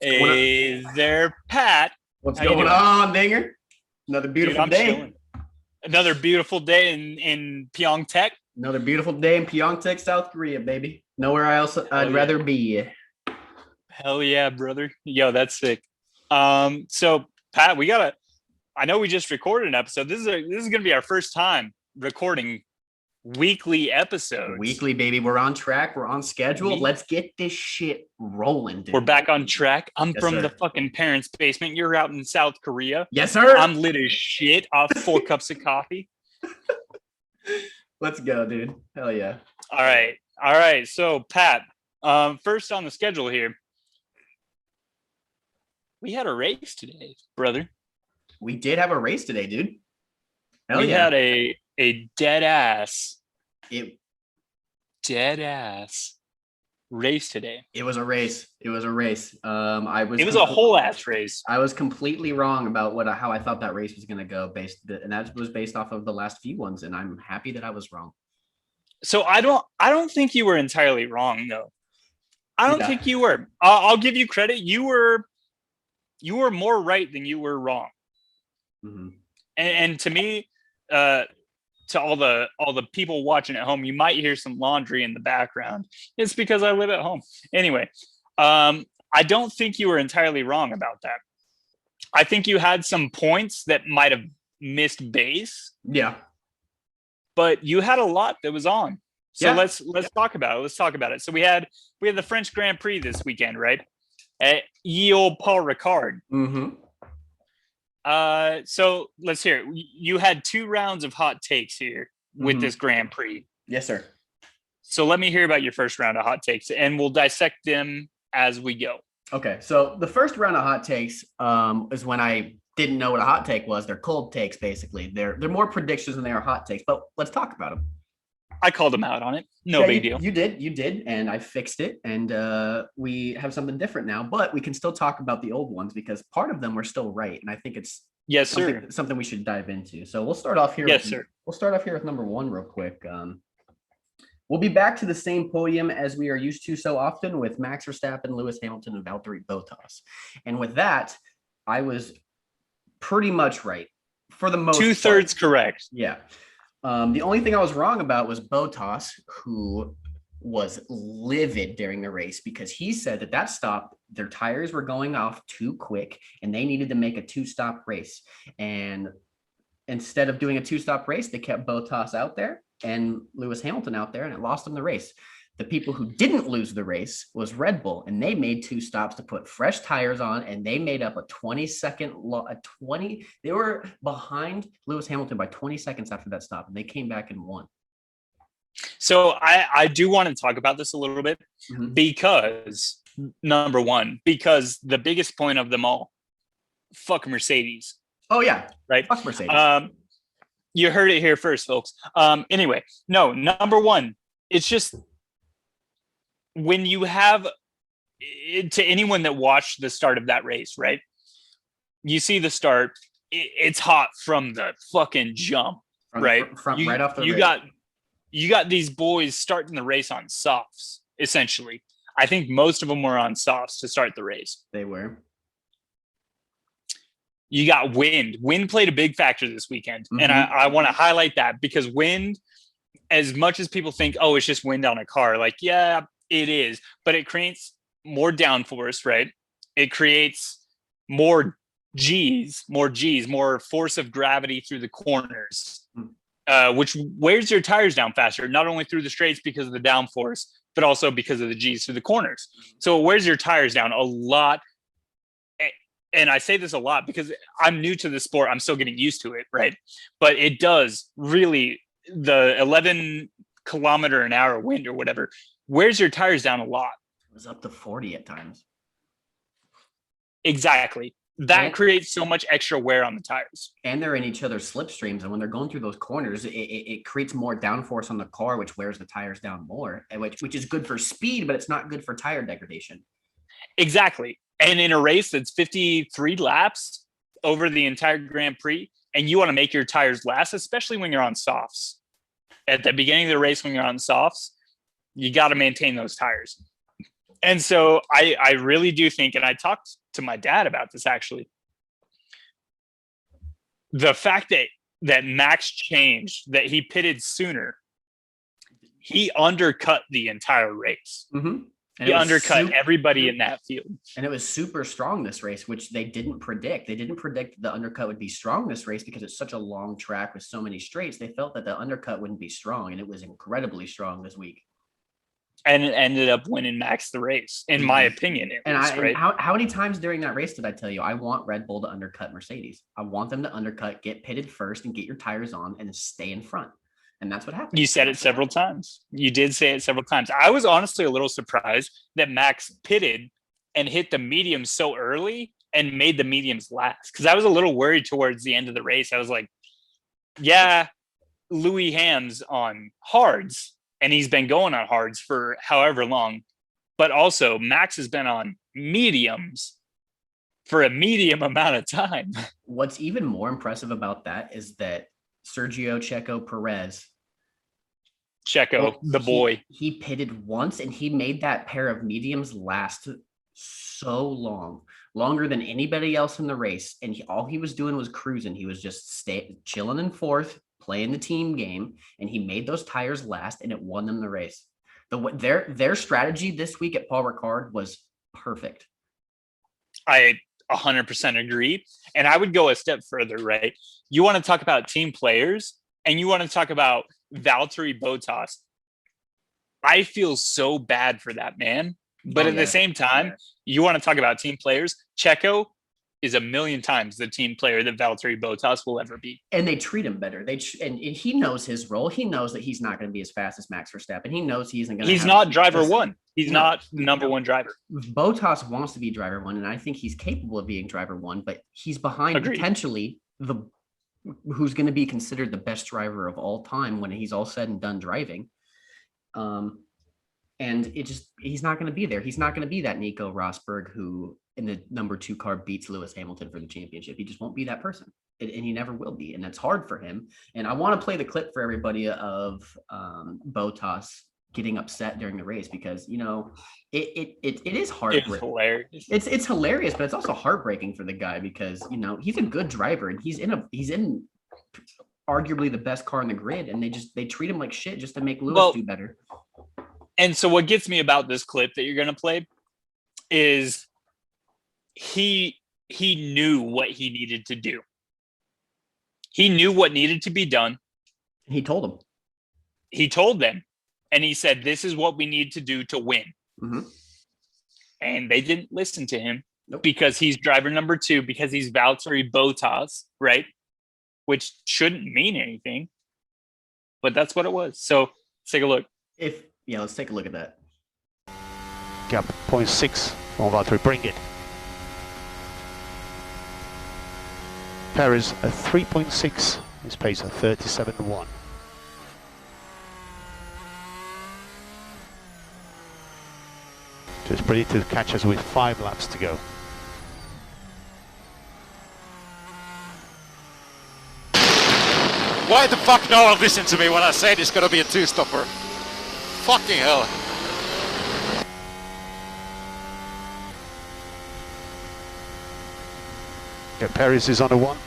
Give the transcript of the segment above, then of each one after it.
Hey there, Pat. What's How you going doing? on, Dinger? Another Dude, beautiful I'm day. chilling. Another beautiful day in Pyeongtaek. Another beautiful day in Pyeongtaek, South Korea, baby. Nowhere else Hell I'd yeah. rather be. Hell yeah, brother. Yo, that's sick. So Pat, I know we just recorded an episode. This is gonna be our first time recording weekly episodes. Weekly, baby. We're on track. We're on schedule. We Let's get this shit rolling, we're dude. back on track. I'm Yes, from the sir. fucking parents' basement. You're out in South Korea. Yes, sir. I'm lit as shit off 4 cups of coffee. Let's go, dude. Hell yeah. All right. All right. So Pat, first on the schedule here. We had a race today, brother. We did have a race today, dude. Hell We yeah. had a dead ass It race today. it was a race. It was a race. It was a whole ass race. I was completely wrong about how I thought that race was going to go and that was based off of the last few ones, and I'm happy that I was wrong. So I don't think you were entirely wrong though. I don't Yeah. think you were. I'll give you credit. You were more right than you were wrong. Mhm. And to me, to all the people watching at home, you might hear some laundry in the background. It's because I live at home. Anyway, I don't think you were entirely wrong about that. I think you had some points that might have missed base, Yeah. but you had a lot that was on. So Yeah. let's talk about it. Let's talk about it. So we had the French Grand Prix this weekend, right? At ye old Paul Ricard. Mm-hmm. So let's hear it. You had 2 rounds of hot takes here with this Grand Prix. Yes, sir. So let me hear about your first round of hot takes, and we'll dissect them as we go. Okay, so the first round of hot takes is when I didn't know what a hot take was. They're cold takes, basically. They're more predictions than they are hot takes, but let's talk about them. I called them out on it. No Yeah, big deal. You did, and I fixed it, and we have something different now, but we can still talk about the old ones because part of them were still right, and I think it's Yes, sir. something we should dive into. So we'll start off here. Yes, sir. We'll start off here with number 1 real quick. We'll be back to the same podium as we are used to so often with Max Verstappen, Lewis Hamilton, and Valtteri Bottas. And with that, I was pretty much right for the most 2/3 correct. Yeah. The only thing I was wrong about was Bottas, who was livid during the race because he said that stop, their tires were going off too quick and they needed to make a 2-stop race. And instead of doing a 2-stop race, they kept Bottas out there and Lewis Hamilton out there, and it lost them the race. The people who didn't lose the race was Red Bull, and they made 2 stops to put fresh tires on, and they made up a 20-second they were behind Lewis Hamilton by 20 seconds after that stop, and they came back and won. So I do want to talk about this a little bit because number 1, because the biggest point of them all, fuck Mercedes. Oh yeah, right. Fuck Mercedes. You heard it here first, folks. Anyway, no, number 1, it's just when you have, to anyone that watched the start of that race, right? You see the start, it's hot from the fucking jump, right? Right off the you got these boys starting the race on softs, essentially. I think most of them were on softs to start the race. They were. You got wind. Wind played a big factor this weekend. And I want to highlight that because wind, as much as people think, oh, it's just wind on a car, like, yeah, it is. But it creates more downforce, right? It creates more G's, more force of gravity through the corners, which wears your tires down faster, not only through the straights because of the downforce, but also because of the G's through the corners. So it wears your tires down a lot. And I say this a lot because I'm new to the sport. I'm still getting used to it, right? But it does really, the 11-kilometer-an-hour wind or whatever wears your tires down a lot. It was up to 40 at times. Exactly. That creates so much extra wear on the tires. And they're in each other's slipstreams. And when they're going through those corners, it creates more downforce on the car, which wears the tires down more, which is good for speed, but it's not good for tire degradation. Exactly. And in a race that's 53 laps over the entire Grand Prix, and you want to make your tires last, especially when you're on softs. At the beginning of the race, when you're on softs, you got to maintain those tires. And so I really do think, and I talked to my dad about this actually, the fact that Max changed, that he pitted sooner, he undercut the entire race. Mm-hmm. He undercut everybody in that field. And it was super strong this race, which they didn't predict. They didn't predict the undercut would be strong this race because it's such a long track with so many straights. They felt that the undercut wouldn't be strong, and it was incredibly strong this week. And it ended up winning Max the race, in my opinion. And how many times during that race did I tell you I want Red Bull to undercut Mercedes? I want them to undercut, get pitted first, and get your tires on, and stay in front. And that's what happened. You said it several times. You did say it several times. I was honestly a little surprised that Max pitted and hit the mediums so early and made the mediums last, because I was a little worried towards the end of the race. I was like, yeah, Louis Ham's on hards, and he's been going on hards for however long. But also, Max has been on mediums for a medium amount of time. What's even more impressive about that is that Sergio Checo Perez, the boy, he pitted once, and he made that pair of mediums last so long, longer than anybody else in the race. And all he was doing was cruising. He was just chilling in fourth, playing the team game, and he made those tires last, and it won them the race. Their strategy this week at Paul Ricard was perfect. I 100% agree. And I would go a step further, right? You want to talk about team players, and you want to talk about Valtteri Bottas. I feel so bad for that man. But at the same time, you want to talk about team players. Checo is a million times the team player that Valtteri Bottas will ever be. And they treat him better. And he knows his role. He knows that he's not going to be as fast as Max Verstappen. He knows he isn't going to. He's not driver one. He's not number one driver. Bottas wants to be driver one, and I think he's capable of being driver one, but he's behind potentially who's going to be considered the best driver of all time when he's all said and done driving. And he's not going to be there. He's not going to be that Nico Rosberg who in the number 2 car beats Lewis Hamilton for the championship. He just won't be that person, and he never will be. And that's hard for him. And I want to play the clip for everybody of Bottas getting upset during the race, because, you know, it is heartbreaking. It's hilarious. It's hilarious, but it's also heartbreaking for the guy, because, you know, he's a good driver, and he's in arguably the best car in the grid, and they treat him like shit just to make Lewis do better. And so what gets me about this clip that you're going to play is he knew what he needed to do. He knew what needed to be done. He told them. He told them. And he said, this is what we need to do to win. Mm-hmm. And they didn't listen to him because he's driver number 2, because he's Valtteri Bottas, right? Which shouldn't mean anything. But that's what it was. So let's take a look. Let's take a look at that. Gap 0.6 on Valtteri, bring it. Perez at 3.6, his pace at 37.1. Just ready to catch us with 5 laps to go. Why the fuck no one listen to me when I said it's gonna be a 2-stopper? Fucking hell. Yeah, Perez is on a 1.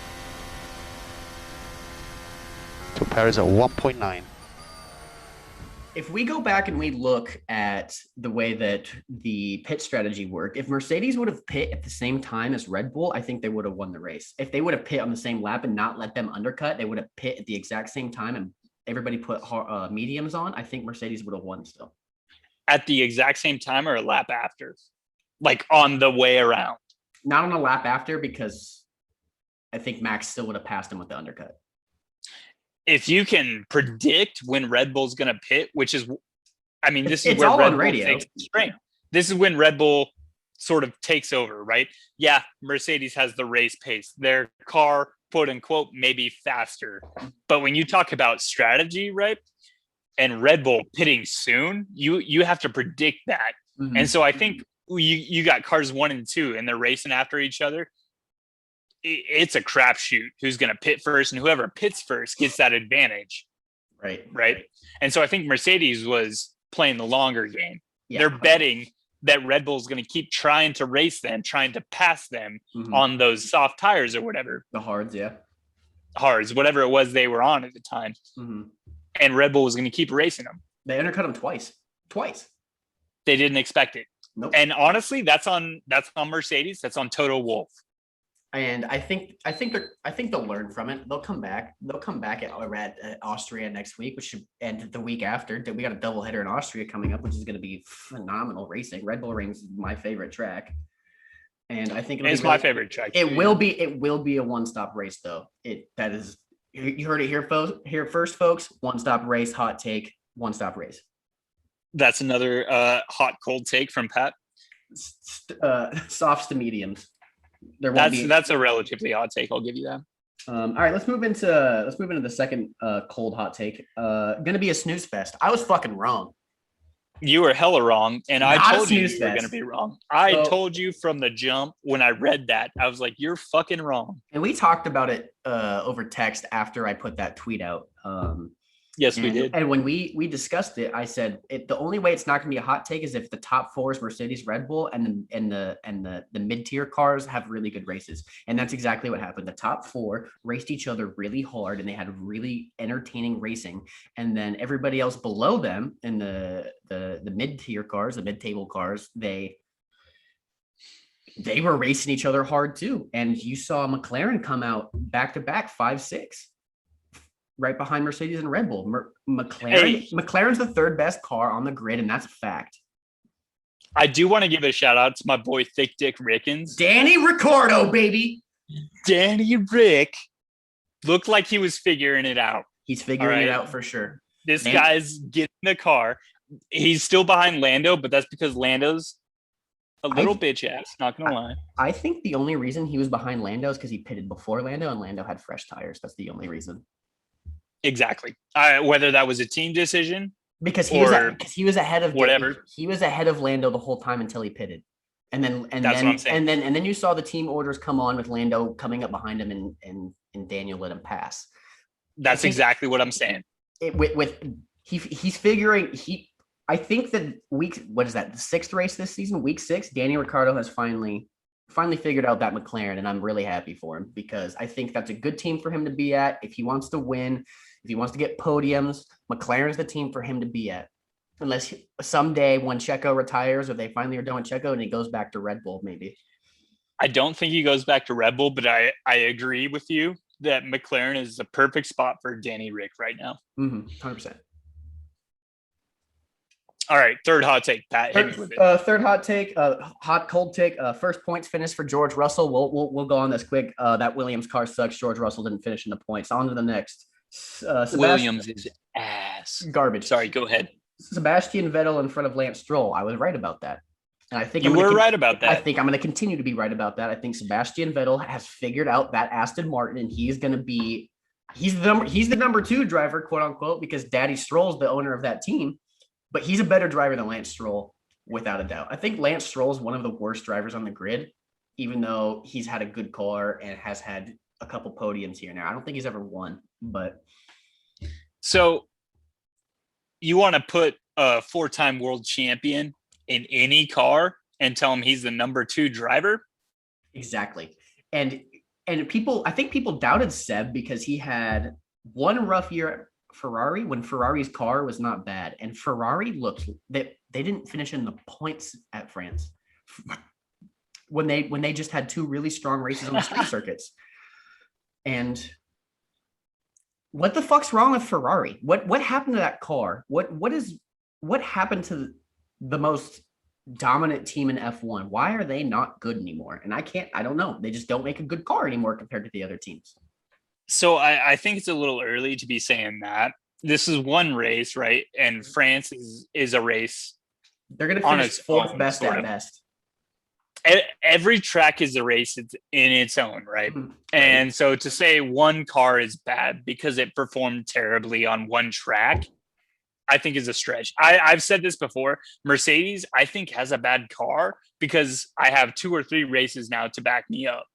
So Perez at 1.9. If we go back and we look at the way that the pit strategy worked, if Mercedes would have pit at the same time as Red Bull, I think they would have won the race. If they would have pit on the same lap and not let them undercut, they would have pit at the exact same time and everybody put mediums on, I think Mercedes would have won still. At the exact same time or a lap after? Like on the way around? Not on a lap after, because I think Max still would have passed him with the undercut. If you can predict when Red Bull's going to pit, which is, I mean, this is it's where all Red on Bull radio. takes the strength. This is when Red Bull sort of takes over, right? Yeah, Mercedes has the race pace. Their car, quote unquote, maybe faster. But when you talk about strategy, right, and Red Bull pitting soon, you have to predict that. Mm-hmm. And so I think you got cars 1 and 2, and they're racing after each other. It's a crapshoot who's going to pit first, and whoever pits first gets that advantage. Right. And so I think Mercedes was playing the longer game. Yeah. They're betting that Red Bull's going to keep trying to race them, trying to pass them on those soft tires or whatever. The hards, yeah. Hards, whatever it was they were on at the time. And Red Bull was going to keep racing them. They undercut them twice. They didn't expect it. Nope. And honestly, that's on Mercedes. That's on Toto Wolff. And I think they'll learn from it. They'll come back. They'll come back at Austria next week, which should end the week after. We got a doubleheader in Austria coming up, which is going to be phenomenal racing. Red Bull Ring's my favorite track, and I think it's my favorite track. It will be a one-stop race, though. That is, you heard it here first, folks. One-stop race, hot take. One-stop race. That's another hot cold take from Pat. Softs to mediums. That's a relatively hot take. I'll give you that. All right, let's move into the second cold hot take. Gonna be a snooze fest. I was fucking wrong. You were hella wrong, and I told you were gonna be wrong. I told you from the jump when I read that. I was like, "You're fucking wrong." And we talked about it over text after I put that tweet out. Yes, we did. And when we discussed it, I said the only way it's not going to be a hot take is if the top four is Mercedes, Red Bull, and the mid-tier cars have really good races. And that's exactly what happened. The top four raced each other really hard, and they had really entertaining racing. And then everybody else below them in the mid-tier cars, the mid-table cars, they were racing each other hard too. And you saw McLaren come out back-to-back 5-6. Right behind Mercedes and Red Bull. McLaren's the third best car on the grid, and that's a fact. I do want to give a shout out to my boy Thick Dick Rickens. Danny Ricciardo, baby. Danny Rick looked like he was figuring it out. He's figuring it out for sure. This guy's getting the car. He's still behind Lando, but that's because Lando's a little bitch ass, not gonna lie. I think the only reason he was behind Lando is because he pitted before Lando, and Lando had fresh tires. That's the only reason. Exactly. Whether that was a team decision, because he was ahead of whatever. He was ahead of Lando the whole time until he pitted, and then you saw the team orders come on with Lando coming up behind him, and Daniel let him pass. That's exactly what I'm saying. He's figuring. I think that the sixth race this season, week 6, Danny Ricciardo has finally figured out that McLaren, and I'm really happy for him because I think that's a good team for him to be at. If he wants to win, if he wants to get podiums, McLaren's the team for him to be at. Unless someday when Checo retires or they finally are done with Checo and he goes back to Red Bull, maybe. I don't think he goes back to Red Bull, but I agree with you that McLaren is the perfect spot for Danny Rick right now. 100%. All right, third hot take, Pat. Hit me with it. Third hot take, hot cold take. First points finish for George Russell. We'll go on this quick. That Williams car sucks. George Russell didn't finish in the points. On to the next. Williams is ass. Garbage. Sorry, go ahead. Sebastian Vettel in front of Lance Stroll. I was right about that. And I think you were right about that. I think I'm going to continue to be right about that. I think Sebastian Vettel has figured out that Aston Martin, and he's going to be he's the number 2 driver, quote unquote, because Daddy Stroll's the owner of that team. But he's a better driver than Lance Stroll, without a doubt. I think Lance Stroll is one of the worst drivers on the grid, even though he's had a good car and has had a couple podiums here and there. I don't think he's ever won, but. So you want to put a 4-time world champion in any car and tell him he's the number 2 driver? Exactly. And I think people doubted Seb because he had one rough year at Ferrari when Ferrari's car was not bad, and Ferrari they didn't finish in the points at France when they just had 2 really strong races on the street circuits. And what the fuck's wrong with Ferrari? What happened to that car? What happened to the most dominant team in F1? Why are they not good anymore? And I don't know. They just don't make a good car anymore compared to the other teams. So I think it's a little early to be saying that. This is one race, right? And France is a race. They're going to finish 4th best at best. Every track is a race in its own, right? Mm-hmm. And so to say one car is bad because it performed terribly on one track, I think is a stretch. I've said this before. Mercedes, I think, has a bad car because I have 2 or 3 races now to back me up.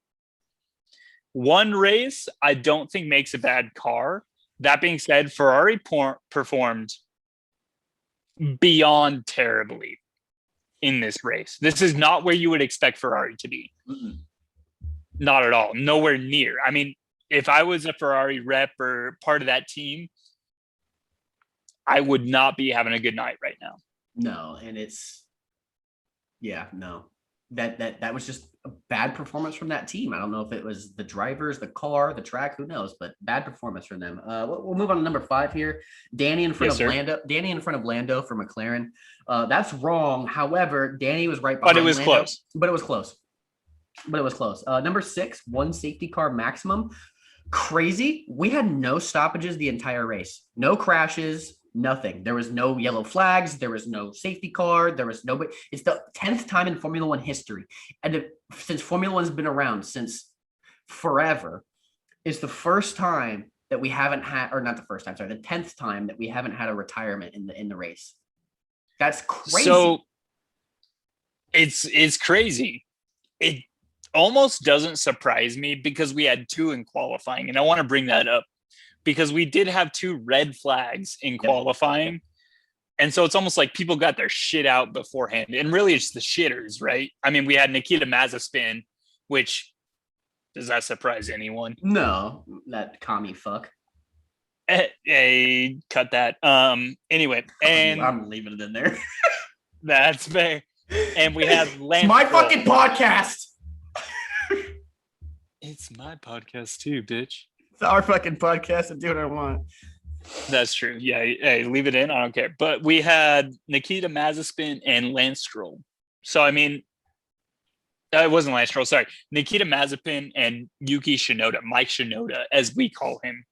One race, I don't think makes a bad car. That being said, Ferrari performed beyond terribly in this race. This is not where you would expect Ferrari to be. Mm-mm. Not at all. Nowhere near. I mean, if I was a Ferrari rep or part of that team, I would not be having a good night right now. No, and no. That was just a bad performance from that team. I don't know if it was the drivers, the car, the track, who knows, but bad performance from them. We'll move on to number 5 here. Danny in front of Lando for McLaren. That's wrong. However, Danny was right behind But it was Lando, close. But it was close. Number 6, 1 safety car maximum. Crazy. We had no stoppages the entire race. No crashes. Nothing. There was no yellow flags. There was no safety car. There was nobody. It's the 10th time in Formula One history. And since Formula One's been around since forever, it's the first time that we haven't had, or not the first time, sorry, the 10th time that we haven't had a retirement in the race. That's crazy. So it's crazy. It almost doesn't surprise me because we had 2 in qualifying. And I want to bring that up, because we did have 2 red flags in qualifying. And so it's almost like people got their shit out beforehand. And really it's the shitters, right? I mean, we had Nikita Mazepin, which, does that surprise anyone? No, that commie fuck. Hey, cut that. Anyway, and I'm leaving it in there. That's fair. And we have Lance. It's my fucking podcast. It's my podcast too, bitch. It's our fucking podcast. I do what I want. That's true. Yeah. Hey, leave it in. I don't care. But we had Nikita Mazepin and Lance Stroll. So, I mean, it wasn't Lance Stroll. Sorry. Nikita Mazepin and Yuki Shinoda, Mike Shinoda, as we call him.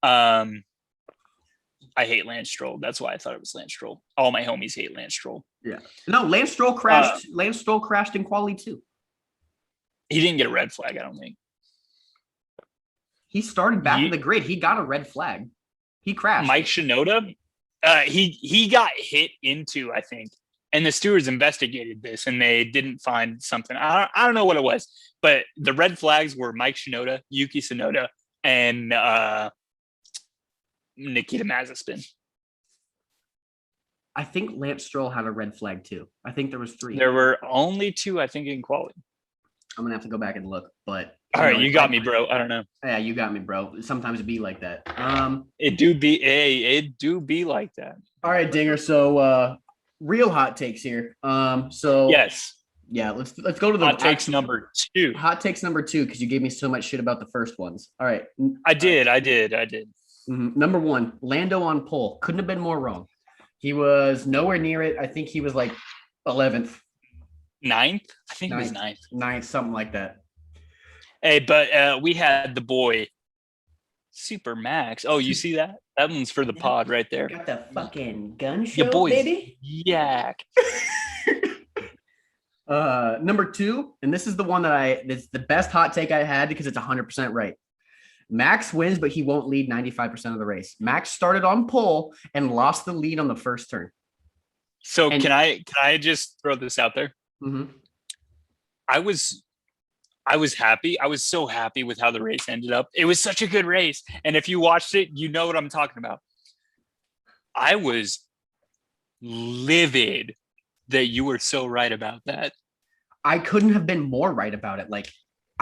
I hate Lance Stroll. That's why I thought it was Lance Stroll. All my homies hate Lance Stroll. Yeah. No, Lance Stroll crashed. Lance Stroll crashed in quali too. He didn't get a red flag, I don't think. He started back in the grid. He got a red flag. He crashed. Mike Shinoda, he got hit into, I think, and the stewards investigated this and they didn't find something. I don't know what it was, but the red flags were Mike Shinoda, Yuki Tsunoda, and Nikita Mazepin. I think Lance Stroll had a red flag too. I think there was 3. There were only 2, I think, in quality. I'm gonna have to go back and look, but all right, you got me, bro. I don't know. Yeah, you got me, bro. Sometimes it be like that. It do be like that. All right, Dinger. So real hot takes here. So yes. Yeah, let's go to the hot takes number 2. Hot takes number 2, because you gave me so much shit about the first ones. All right. I did. Mm-hmm. Number 1, Lando on pole. Couldn't have been more wrong. He was nowhere near it. I think he was like 11th. 9th? I think it was 9th. 9th, something like that. Hey, but we had the boy Super Max. Oh, you see that? That one's for the pod right there. Got the fucking gun show, your boys, baby. Yak. Number 2, and this is the one that it's the best hot take I had because it's 100% right. Max wins, but he won't lead 95% of the race. Max started on pole and lost the lead on the first turn. So can I just throw this out there? Mm-hmm. I was happy. I was so happy with how the race ended up. It was such a good race. And if you watched it, you know what I'm talking about. I was livid that you were so right about that. I couldn't have been more right about it.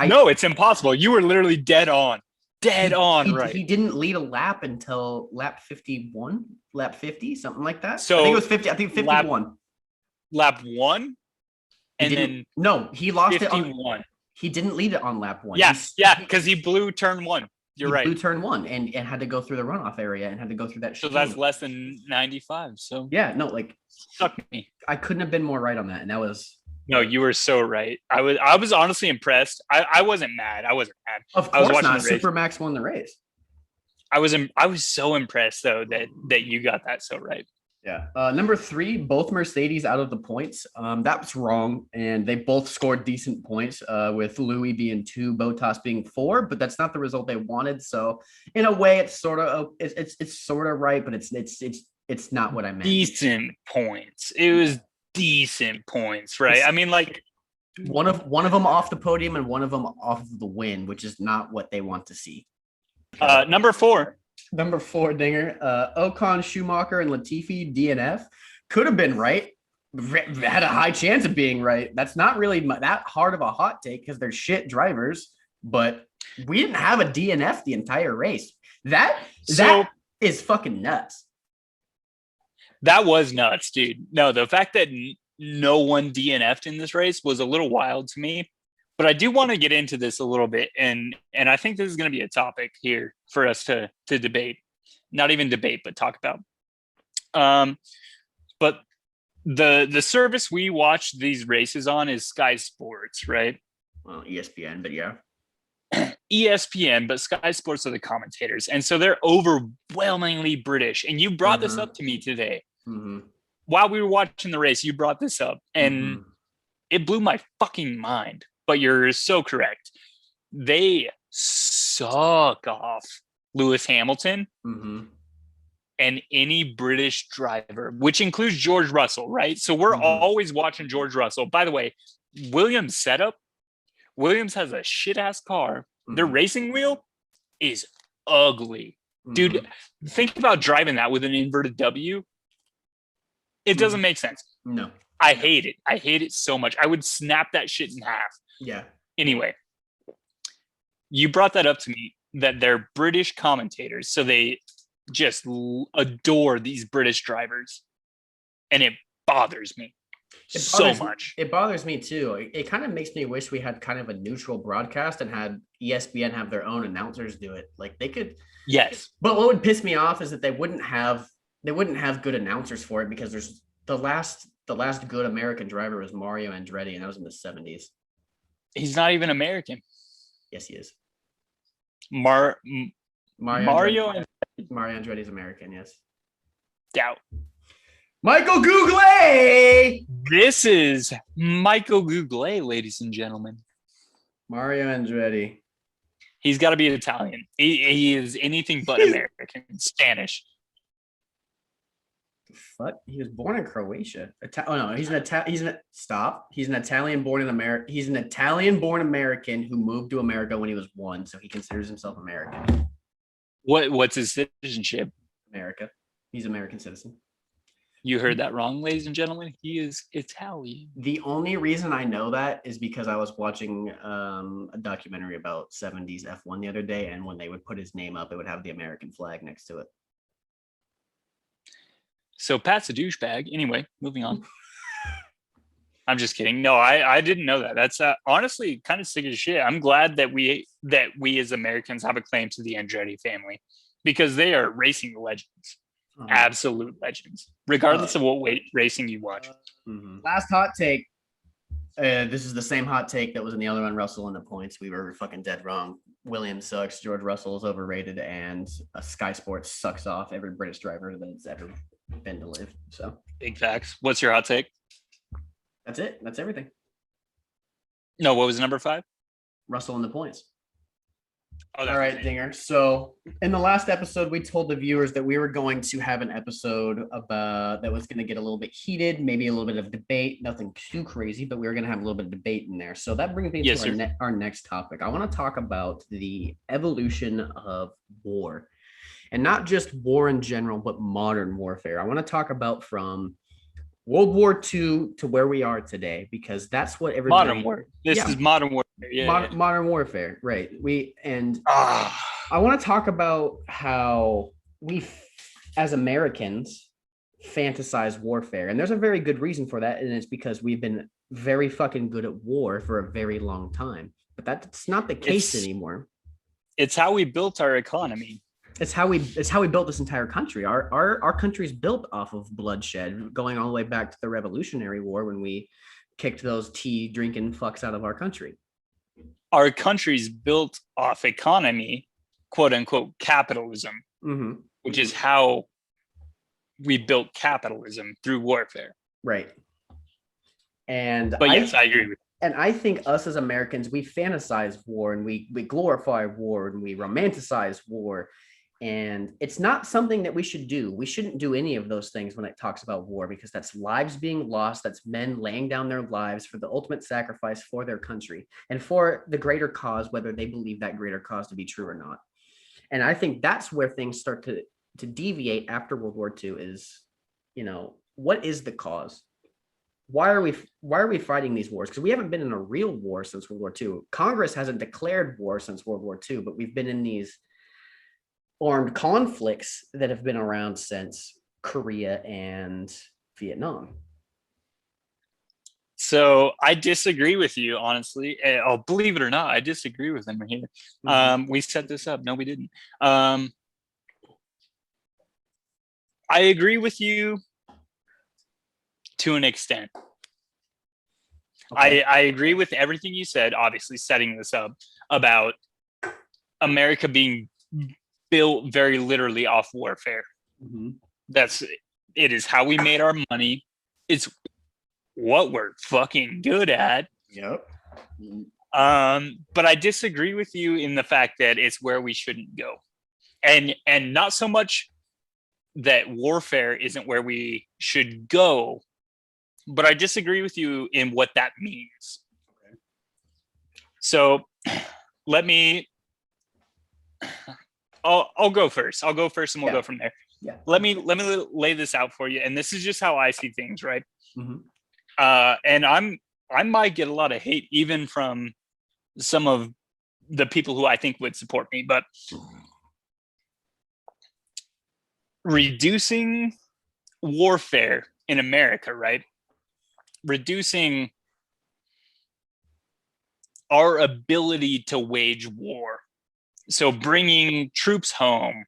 No, it's impossible. You were literally dead on. Right. He didn't lead a lap until lap 51, lap 50, something like that. So I think it was 50. I think 51. Lap 1? And then no, he lost 51. It on. He didn't lead it on lap 1. Yeah, because he blew turn 1. You're right. Blew turn 1 and had to go through the runoff area and had to go through that. So that's less than 95. So yeah, no, suck me. I couldn't have been more right on that, and that was. No, you were so right. I was honestly impressed. I wasn't mad. Of course I was not. Super Max won the race. I was so impressed though that you got that so right. Yeah. Number 3, both Mercedes out of the points. That was wrong, and they both scored decent points. With Louis being 2, Bottas being 4, but that's not the result they wanted. So in a way, it's sort of right, but it's not what I meant. Decent points. It was decent points, right? I mean, like one of them off the podium and one of them off of the win, which is not what they want to see. Number 4. Number 4, Dinger. Ocon, Schumacher, and Latifi DNF could have been right. had a high chance of being right. That's not really that hard of a hot take because they're shit drivers, but we didn't have a DNF the entire race. That is fucking nuts. That was nuts, dude. No, the fact that no one DNF'd in this race was a little wild to me. But I do want to get into this a little bit, and I think this is going to be a topic here for us to debate. Not even debate, but talk about. But the service we watch these races on is Sky Sports, right? Well, ESPN, but yeah. ESPN, but Sky Sports are the commentators. And so they're overwhelmingly British. And you brought this up to me today. While we were watching the race, you brought this up, and it blew my fucking mind. But you're so correct. They suck off Lewis Hamilton and any British driver, which includes George Russell, right? So we're always watching George Russell. By the way, Williams setup, Williams has a shit-ass car. Their racing wheel is ugly. Dude, think about driving that with an inverted W. It doesn't make sense. No. I hate it. I hate it so much. I would snap that shit in half. Yeah. Anyway, you brought that up to me, that they're British commentators, so they just adore these British drivers, and it bothers me so much. It bothers me too. It kind of makes me wish we had kind of a neutral broadcast and had ESPN have their own announcers do it. Like they could. Yes. But what would piss me off is that they wouldn't have good announcers for it, because there's the last good American driver was Mario Andretti, and that was in the 70s. He's not even American. Yes, he is. Mario Andretti is American, yes. Doubt. Michael Gouglé! This is Michael Gouglé, ladies and gentlemen. Mario Andretti. He's got to be Italian. He is anything but American. Spanish. Fuck, he was born in Croatia. He's an Italian-born American. He's an Italian-born American who moved to America when he was 1, so he considers himself American. What's his citizenship? America. He's an American citizen. You heard that wrong, ladies and gentlemen. He is Italian. The only reason I know that is because I was watching a documentary about 70s F1 the other day, and when they would put his name up, it would have the American flag next to it. So Pat's a douchebag. Anyway, moving on. I'm just kidding. No, I didn't know that. That's honestly kind of sick as shit. I'm glad that we as Americans have a claim to the Andretti family, because they are racing legends, absolute legends, regardless of what racing you watch. Last hot take. This is the same hot take that was in the other one, Russell in the points. We were fucking dead wrong. Williams sucks. George Russell is overrated, and Sky Sports sucks off every British driver that's ever been to live. So big facts. What's your hot take? That's it. That's everything. No, what was number 5? Russell in the points. Oh, all right, Dinger. So in the last episode, we told the viewers that we were going to have an episode about that was going to get a little bit heated, maybe a little bit of debate, nothing too crazy, but we were going to have a little bit of debate in there. So that brings me to our next topic. I want to talk about the evolution of war, and not just war in general, but modern warfare. I want to talk about from World War II to where we are today, because that's what everybody. Modern war. This is modern warfare. Yeah, modern warfare, right? I want to talk about how we, as Americans, fantasize warfare, and there's a very good reason for that, and it's because we've been very fucking good at war for a very long time. But that's not the case anymore. It's how we built our economy. It's how we built this entire country. Our country's built off of bloodshed, going all the way back to the Revolutionary War when we kicked those tea drinking fucks out of our country. Our country's built off economy, quote unquote, capitalism, which is how we built capitalism through warfare. Right. But yes, I agree with you. And I think us as Americans, we fantasize war, and we glorify war, and we romanticize war. And it's not something that we should do. We shouldn't do any of those things when it talks about war, because that's lives being lost. That's men laying down their lives for the ultimate sacrifice for their country and for the greater cause, whether they believe that greater cause to be true or not. And I think that's where things start to deviate after World War II is, what is the cause? why are we fighting these wars? Because we haven't been in a real war since World War II. Congress hasn't declared war since World War II, but we've been in these armed conflicts that have been around since Korea and Vietnam. So I disagree with you, honestly. Oh, believe it or not, I disagree with them here. We set this up. No, we didn't. I agree with you to an extent. Okay. I agree with everything you said, obviously setting this up about America being built very literally off warfare. It is how we made our money. It's what we're fucking good at. Yep. But I disagree with you in the fact that it's where we shouldn't go. And not so much that warfare isn't where we should go, but I disagree with you in what that means. Okay. So I'll go first. I'll go first and we'll go from there. Yeah. Let me lay this out for you. And this is just how I see things, right? And I might get a lot of hate even from some of the people who I think would support me, but reducing warfare in America, right? Reducing our ability to wage war. So bringing troops home,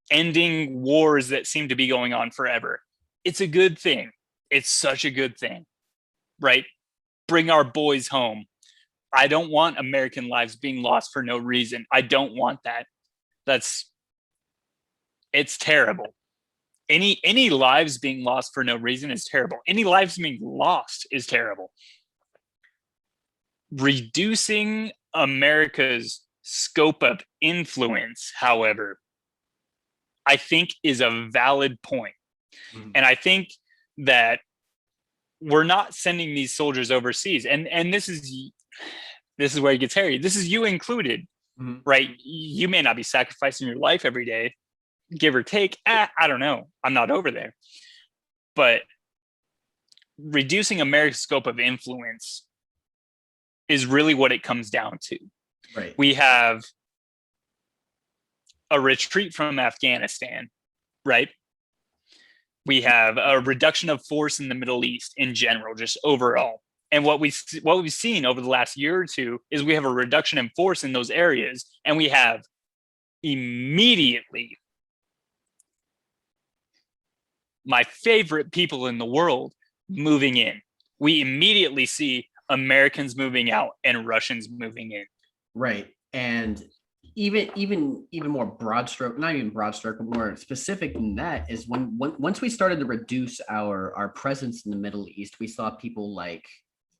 ending wars that seem to be going on forever. It's a good thing. It's such a good thing, right? Bring our boys home. I don't want American lives being lost for no reason. I don't want that. It's terrible. Any lives being lost for no reason is terrible. Any lives being lost is terrible. Reducing America's scope of influence, however, I think is a valid point. And I think that we're not sending these soldiers overseas. And this is where it gets hairy. This is you included, right? You may not be sacrificing your life every day, give or take. I don't know. I'm not over there. But reducing America's scope of influence is really what it comes down to. Right. We have a retreat from Afghanistan, right? We have a reduction of force in the Middle East in general, just overall. And what we've seen over the last year or two is we have a reduction in force in those areas, and we have immediately my favorite people in the world moving in. We immediately see Americans moving out and Russians moving in. Right. And even more broad stroke, not even broad stroke, but more specific than that is once we started to reduce our presence in the Middle East, we saw people like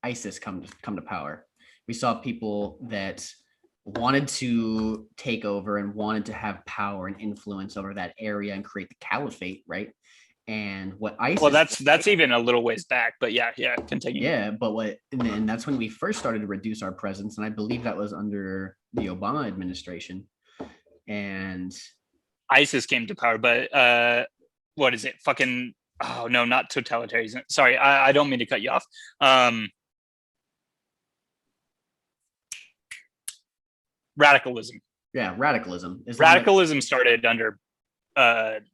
ISIS come to power. We saw people that wanted to take over and wanted to have power and influence over that area and create the caliphate, right? And what ISIS, well, that's even a little ways back, but yeah, continue. Yeah, but and that's when we first started to reduce our presence, and I believe that was under the Obama administration. And ISIS came to power, but what is it? Fucking oh no, not totalitarianism. Sorry, I don't mean to cut you off. Radicalism. Yeah, radicalism. Radicalism started under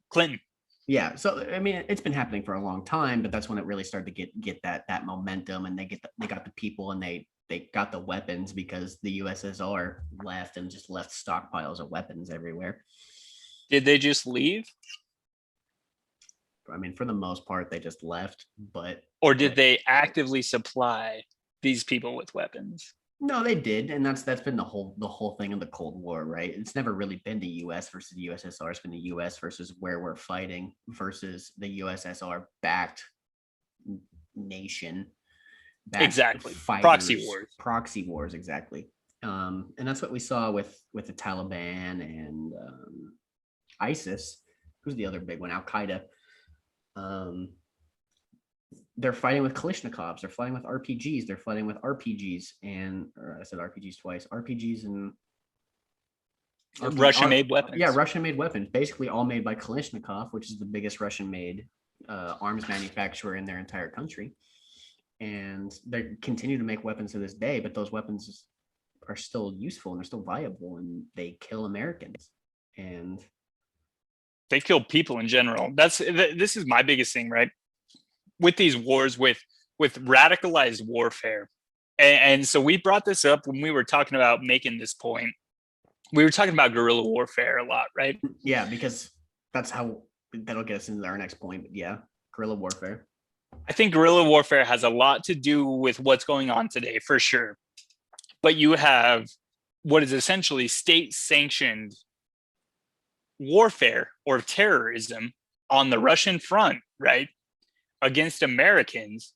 Clinton. Yeah, so I mean, it's been happening for a long time, but that's when it really started to get that momentum, and they got the people, and they got the weapons because the USSR left and just left stockpiles of weapons everywhere. Did they just leave? I mean, for the most part, they just left, or did they actively supply these people with weapons? No, they did, and that's been the whole thing of the Cold War, right? It's never really been the U.S. versus the USSR. It's been the U.S. versus where we're fighting versus the USSR backed nation. Exactly. Fighters, proxy wars, exactly. And that's what we saw with the Taliban and ISIS. Who's the other big one? Al Qaeda. They're fighting with Kalashnikovs. They're fighting with RPGs. They're fighting with RPGs or I said RPGs twice. RPGs and Russian-made weapons. Yeah, Russian-made weapons, basically all made by Kalashnikov, which is the biggest Russian-made arms manufacturer in their entire country. and they continue to make weapons to this day, but those weapons are still useful and they're still viable, and they kill Americans, and they kill people in general. This is my biggest thing, right? With these wars, with radicalized warfare. And so we brought this up when we were talking about making this point. We were talking about guerrilla warfare a lot, right? Yeah, because that'll get us into our next point. But yeah, guerrilla warfare. I think guerrilla warfare has a lot to do with what's going on today, for sure. But you have what is essentially state-sanctioned warfare or terrorism on the Russian front, right, against Americans.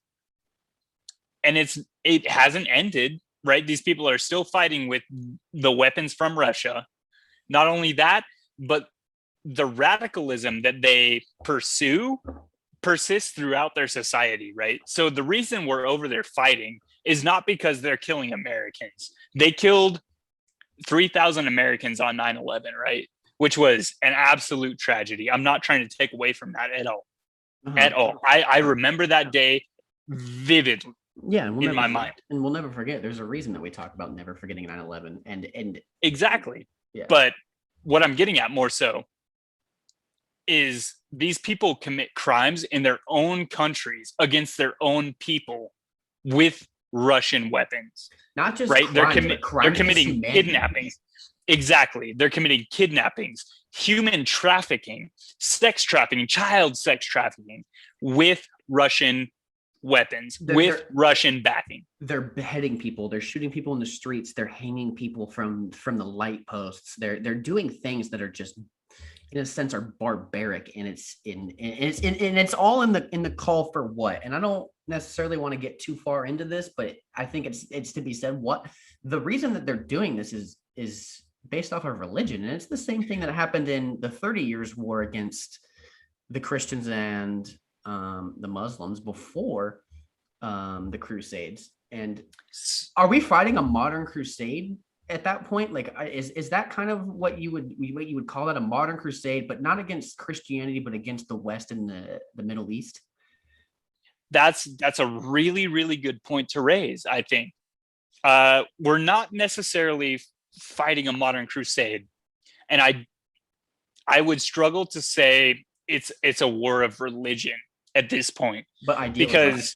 And it hasn't ended, right? These people are still fighting with the weapons from Russia. Not only that, but the radicalism that they pursue persists throughout their society, right? So the reason we're over there fighting is not because they're killing Americans. They killed 3,000 Americans on 9/11, right? Which was an absolute tragedy. I'm not trying to take away from that at all. At all. I remember that day vividly. Yeah, in my mind. And we'll never forget. There's a reason that we talk about never forgetting 9/11. And exactly. Yeah. But what I'm getting at more so is these people commit crimes in their own countries against their own people with Russian weapons. Not just right. Crimes, they're committing kidnappings. Exactly. They're committing kidnappings, human trafficking, sex trafficking, child sex trafficking with Russian weapons, with Russian backing. They're beheading people. They're shooting people in the streets. They're hanging people from the light posts. They're doing things that are just, in a sense, are barbaric, and it's all in the call for what. And I don't necessarily want to get too far into this, but I think it's to be said what the reason that they're doing this is based off of religion, and it's the same thing that happened in the 30 Years' War against the Christians and the Muslims before the Crusades. And are we fighting a modern crusade at that point? Like, is that kind of what you would call that, a modern crusade, but not against Christianity, but against the West and the Middle East? That's a really, really good point to raise. I think we're not necessarily fighting a modern crusade, and I would struggle to say it's a war of religion at this point, but because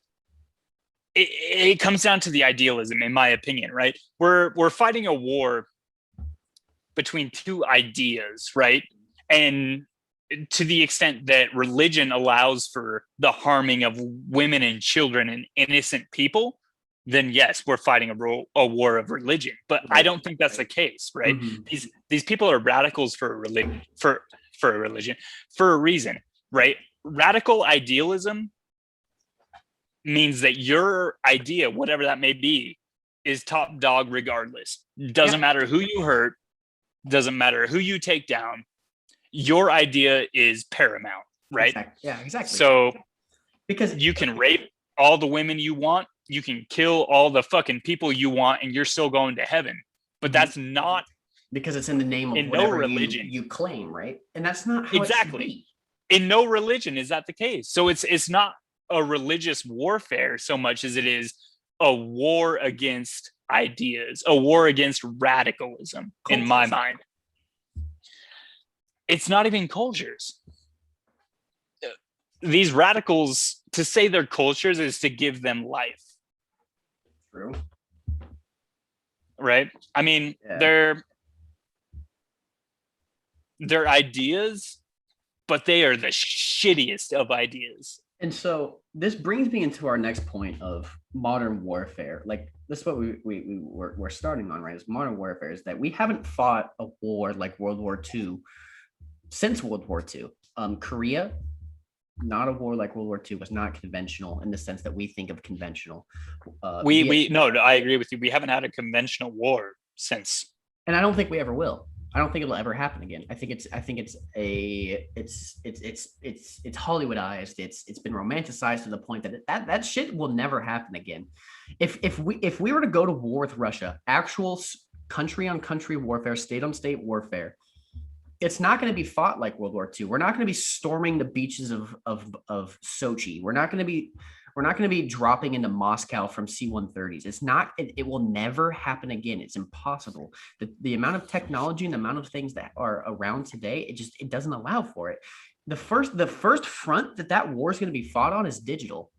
it comes down to the idealism, in my opinion, right? We're fighting a war between two ideas, right? And to the extent that religion allows for the harming of women and children and innocent people, then yes, we're fighting a war of religion. But I don't think that's the case, right? Mm-hmm. These people are radicals for a religion, for a religion, for a reason, right? Radical idealism means that your idea, whatever that may be, is top dog regardless. Doesn't matter who you hurt, doesn't matter who you take down. Your idea is paramount, right? Exactly. Yeah, exactly. So because you can rape all the women you want, you can kill all the fucking people you want, and you're still going to heaven. But that's not, because it's in the name of whatever religion you claim, right? And that's not how exactly. It should be. In no religion is that the case. So it's not a religious warfare so much as it is a war against ideas, a war against radicalism, in my mind. It's not even cultures. These radicals, to say they're cultures is to give them life. True. Right? I mean, they're ideas, but they are the shittiest of ideas. And so this brings me into our next point of modern warfare. Like, this is what we're starting on, right? Is modern warfare is that we haven't fought a war like World War II since World War II. Korea, not a war like World War II, was not conventional in the sense that we think of conventional. No, I agree with you. We haven't had a conventional war since, and I don't think we ever will. I don't think it'll ever happen again. I think it's Hollywoodized. It's been romanticized to the point that shit will never happen again. If we were to go to war with Russia, actual country on country warfare, state on state warfare, it's not going to be fought like World War II. We're not going to be storming the beaches of Sochi. We're not going to be We're not going to be dropping into Moscow from C-130s. It's not. It will never happen again. It's impossible. The amount of technology and the amount of things that are around today, it doesn't allow for it. The first front that war is going to be fought on is digital.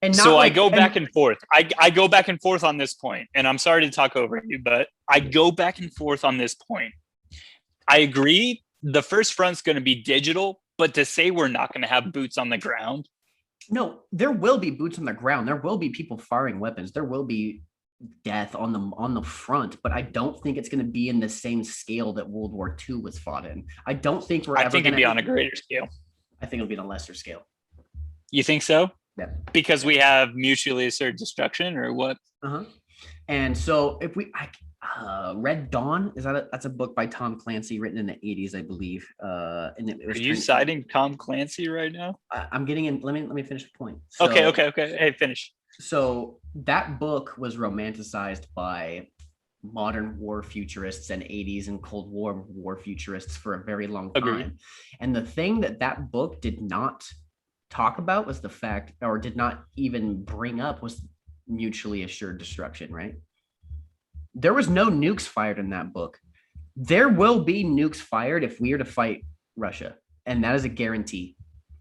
And so I go back and forth. I go back and forth on this point, and I'm sorry to talk over you, but I go back and forth on this point. I agree. The first front's going to be digital, but to say we're not going to have boots on the ground. No, there will be boots on the ground. There will be people firing weapons. There will be death on the front, but I don't think it's going to be in the same scale that World War II was fought in. I don't think I think it'd be on a greater scale. I think it'll be on a lesser scale. You think so? Yeah. Because we have mutually assured destruction, or what? And so if we Red Dawn, that's a book by Tom Clancy written in the 80s, I believe. And it was Are you citing Tom Clancy right now? I'm getting in. Let me finish the point. So, okay. Hey, finish. So that book was romanticized by modern war futurists and 80s and Cold War futurists for a very long time. Agreed. And the thing that book did not talk about was the fact, or did not even bring up, was mutually assured destruction, right? There was no nukes fired in that book. There will be nukes fired if we are to fight Russia, and that is a guarantee.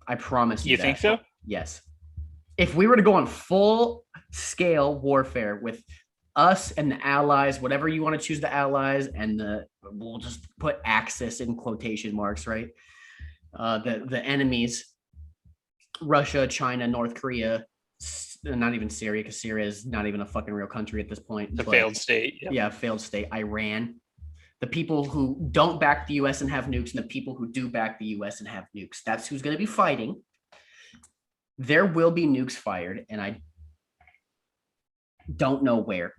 I promise you. You think so? Yes. If we were to go on full scale warfare with us and the allies, whatever you want to choose, the allies and we'll just put Axis in quotation marks, right? The enemies, Russia, China, North Korea, not even Syria, because Syria is not even a fucking real country at this point. The failed state. Yeah, failed state. Iran. The people who don't back the US and have nukes, and the people who do back the US and have nukes. That's who's going to be fighting. There will be nukes fired, and I don't know where.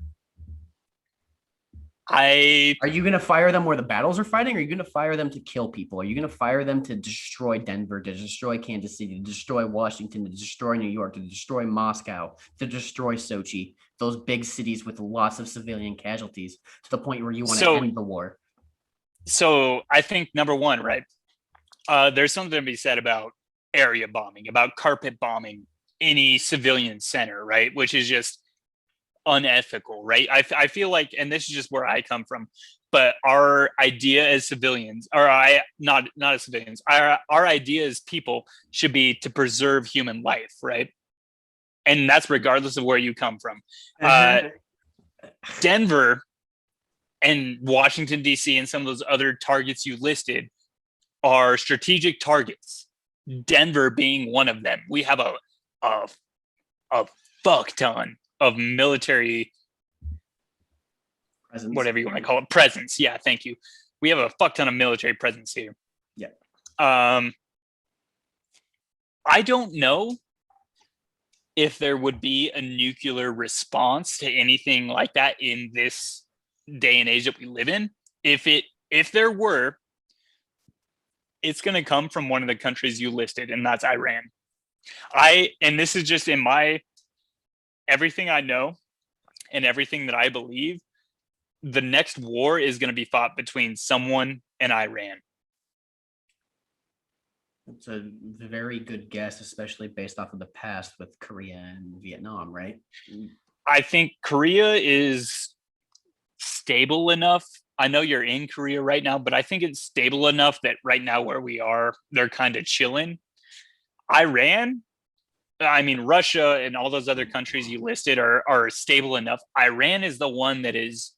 Are you going to fire them where the battles are fighting? Or are you going to fire them to kill people? Are you going to fire them to destroy Denver, to destroy Kansas City, to destroy Washington, to destroy New York, to destroy Moscow, to destroy Sochi, those big cities with lots of civilian casualties, to the point where you want to end the war? So I think number one, right? There's something to be said about area bombing, about carpet bombing any civilian center, right? Which is just unethical, right? I feel like, and this is just where I come from, but our idea as civilians, not as civilians, our idea as people should be to preserve human life, right? And that's regardless of where you come from. Denver and Washington, D.C., and some of those other targets you listed are strategic targets. Denver being one of them. We have a fuck ton of military presence, whatever you want to call it, presence. Yeah, thank you. We have a fuck ton of military presence here. Yeah. I don't know if there would be a nuclear response to anything like that in this day and age that we live in. If there were, it's going to come from one of the countries you listed, and that's Iran. And this is just in my everything I know and everything that I believe, the next war is going to be fought between someone and Iran. It's a very good guess, especially based off of the past with Korea and Vietnam, right? I think Korea is stable enough. I know you're in Korea right now, but I think it's stable enough that right now where we are, they're kind of chilling. Iran, I mean, Russia and all those other countries you listed are stable enough. Iran is the one that is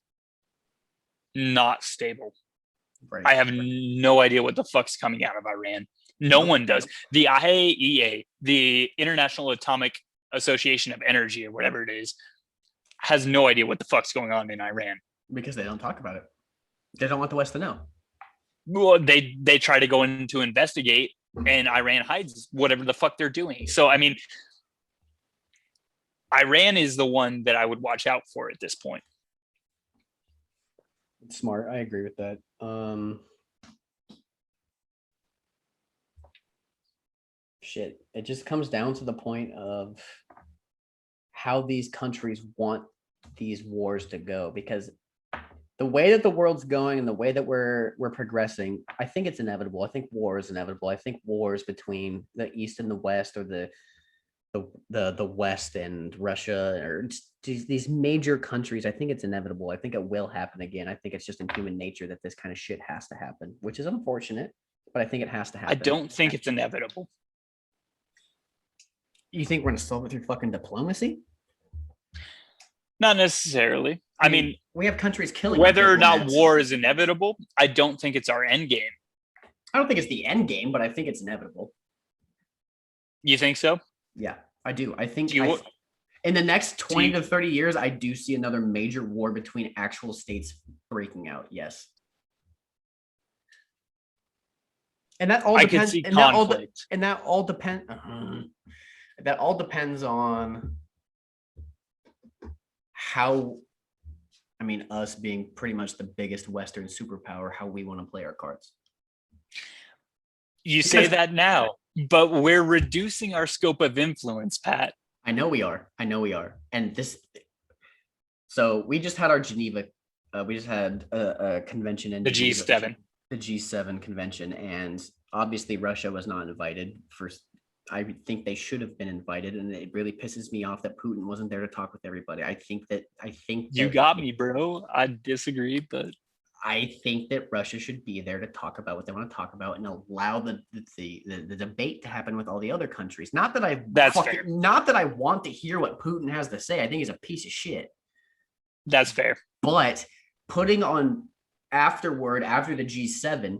not stable. Right. I have no idea what the fuck's coming out of Iran. No one does. The IAEA, the International Atomic Association of Energy, or whatever it is, has no idea what the fuck's going on in Iran. Because they don't talk about it. They don't want the West to know. Well, they try to go in to investigate, and Iran hides whatever the fuck they're doing. So, I mean, Iran is the one that I would watch out for at this point. Smart. I agree with that. Shit. It just comes down to the point of how these countries want these wars to go, because The way that the world's going and the way that we're progressing, I think it's inevitable. I think war is inevitable. I think wars between the East and the West, or the West and Russia, or these major countries, I think it's inevitable. I think it will happen again. I think it's just in human nature that this kind of shit has to happen, which is unfortunate, but I think it has to happen. I don't think it's inevitable. You think we're gonna solve it through fucking diplomacy? Not necessarily. I mean, we have countries killing. Whether or not war is inevitable, I don't think it's our end game. I don't think it's the end game, but I think it's inevitable. You think so? Yeah, I do. I think in the next 20 to 30 years, I do see another major war between actual states breaking out. Yes. And that all depends. And that all depends. That all depends on how, I mean, us being pretty much the biggest Western superpower, how we want to play our cards. You say that now, but we're reducing our scope of influence, Pat. I know we are. And so we just had our Geneva, we just had a convention in the G7. The G7 convention, and obviously Russia was not invited. I think they should have been invited, and it really pisses me off that Putin wasn't there to talk with everybody. I think you got me, bro. I disagree, but I think that Russia should be there to talk about what they want to talk about and allow the debate to happen with all the other countries. Not that I want to hear what Putin has to say. I think he's a piece of shit. That's fair. But putting on after the G7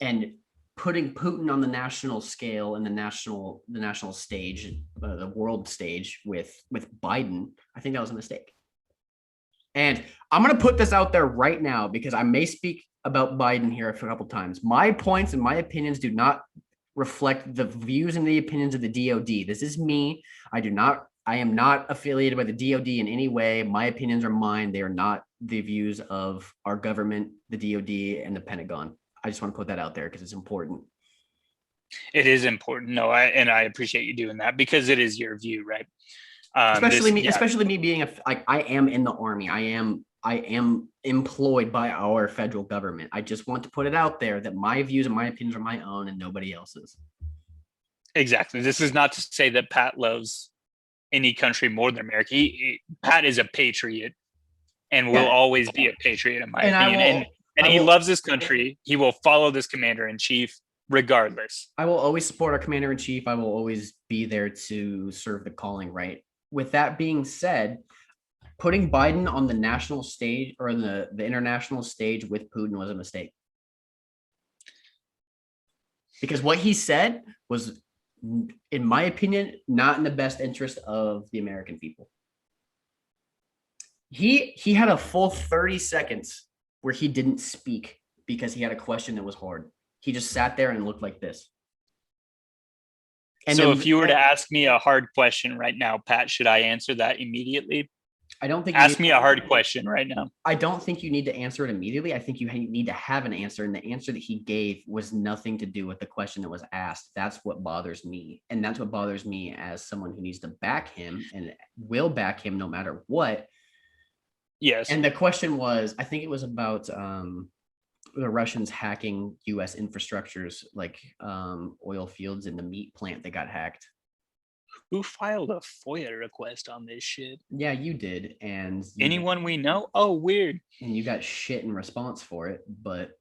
and putting Putin on the national scale and the national stage, the world stage with Biden, I think that was a mistake. And I'm going to put this out there right now because I may speak about Biden here a couple times. My points and my opinions do not reflect the views and the opinions of the DOD. This is me. I am not affiliated with the DOD in any way. My opinions are mine. They are not the views of our government, the DOD, and the Pentagon. I just want to put that out there because it's important. It is important. No, I appreciate you doing that because it is your view, right? Especially me being I am in the Army. I am employed by our federal government. I just want to put it out there that my views and my opinions are my own and nobody else's. Exactly. This is not to say that Pat loves any country more than America. Pat is a patriot and will always be a patriot, in my opinion. And he loves this country. He will follow this commander-in-chief regardless. I will always support our commander-in-chief. I will always be there to serve the calling, right? With that being said, putting Biden on the national stage or the international stage with Putin was a mistake. Because what he said was, in my opinion, not in the best interest of the American people. He had a full 30 seconds where he didn't speak because he had a question that was hard. He just sat there and looked like this. And so if you were to ask me a hard question right now, Pat, should I answer that immediately? I don't think. Ask me a hard question right now. I don't think you need to answer it immediately. I think you need to have an answer. And the answer that he gave was nothing to do with the question that was asked. That's what bothers me. And that's what bothers me as someone who needs to back him and will back him no matter what. Yes. And the question was, I think it was about the Russians hacking U.S. infrastructures like oil fields and the meat plant that got hacked. Who filed a FOIA request on this shit? Yeah, you did. And anyone we know? Oh, weird. And you got shit in response for it, but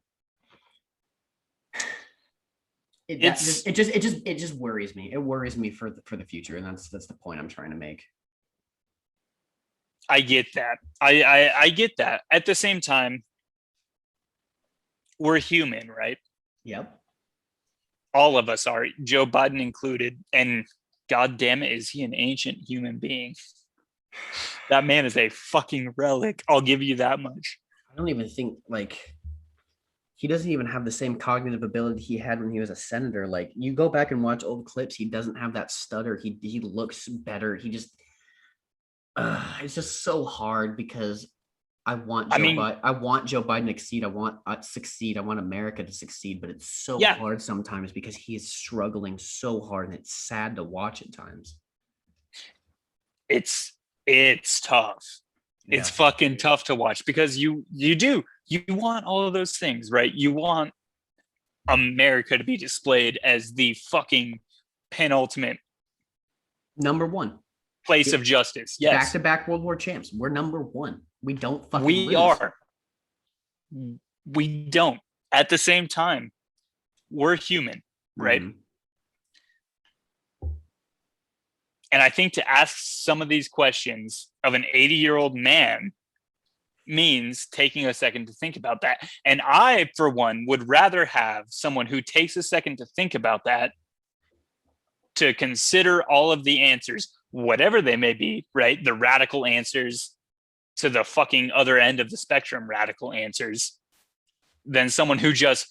it just worries me. It worries me for the future, and that's the point I'm trying to make. I get that. I get that. At the same time, we're human, right? Yep. All of us are, Joe Biden included. And God damn it, is he an ancient human being? That man is a fucking relic. I'll give you that much. I don't even think, he doesn't even have the same cognitive ability he had when he was a senator. Like, you go back and watch old clips, he doesn't have that stutter. He looks better. He just, it's just so hard because I want Joe Biden to succeed. I want succeed. I want America to succeed, but it's so hard sometimes because he is struggling so hard, and it's sad to watch at times. It's tough. It's fucking tough to watch because you want all of those things, right? You want America to be displayed as the fucking penultimate number one place of justice. Yes. Back-to-back World War champs. We're number one. We don't fucking We are. We don't. At the same time, we're human, right? Mm-hmm. And I think to ask some of these questions of an 80-year-old man means taking a second to think about that. And I, for one, would rather have someone who takes a second to think about that, to consider all of the answers, whatever they may be, right? The radical answers to the fucking other end of the spectrum, radical answers, than someone who just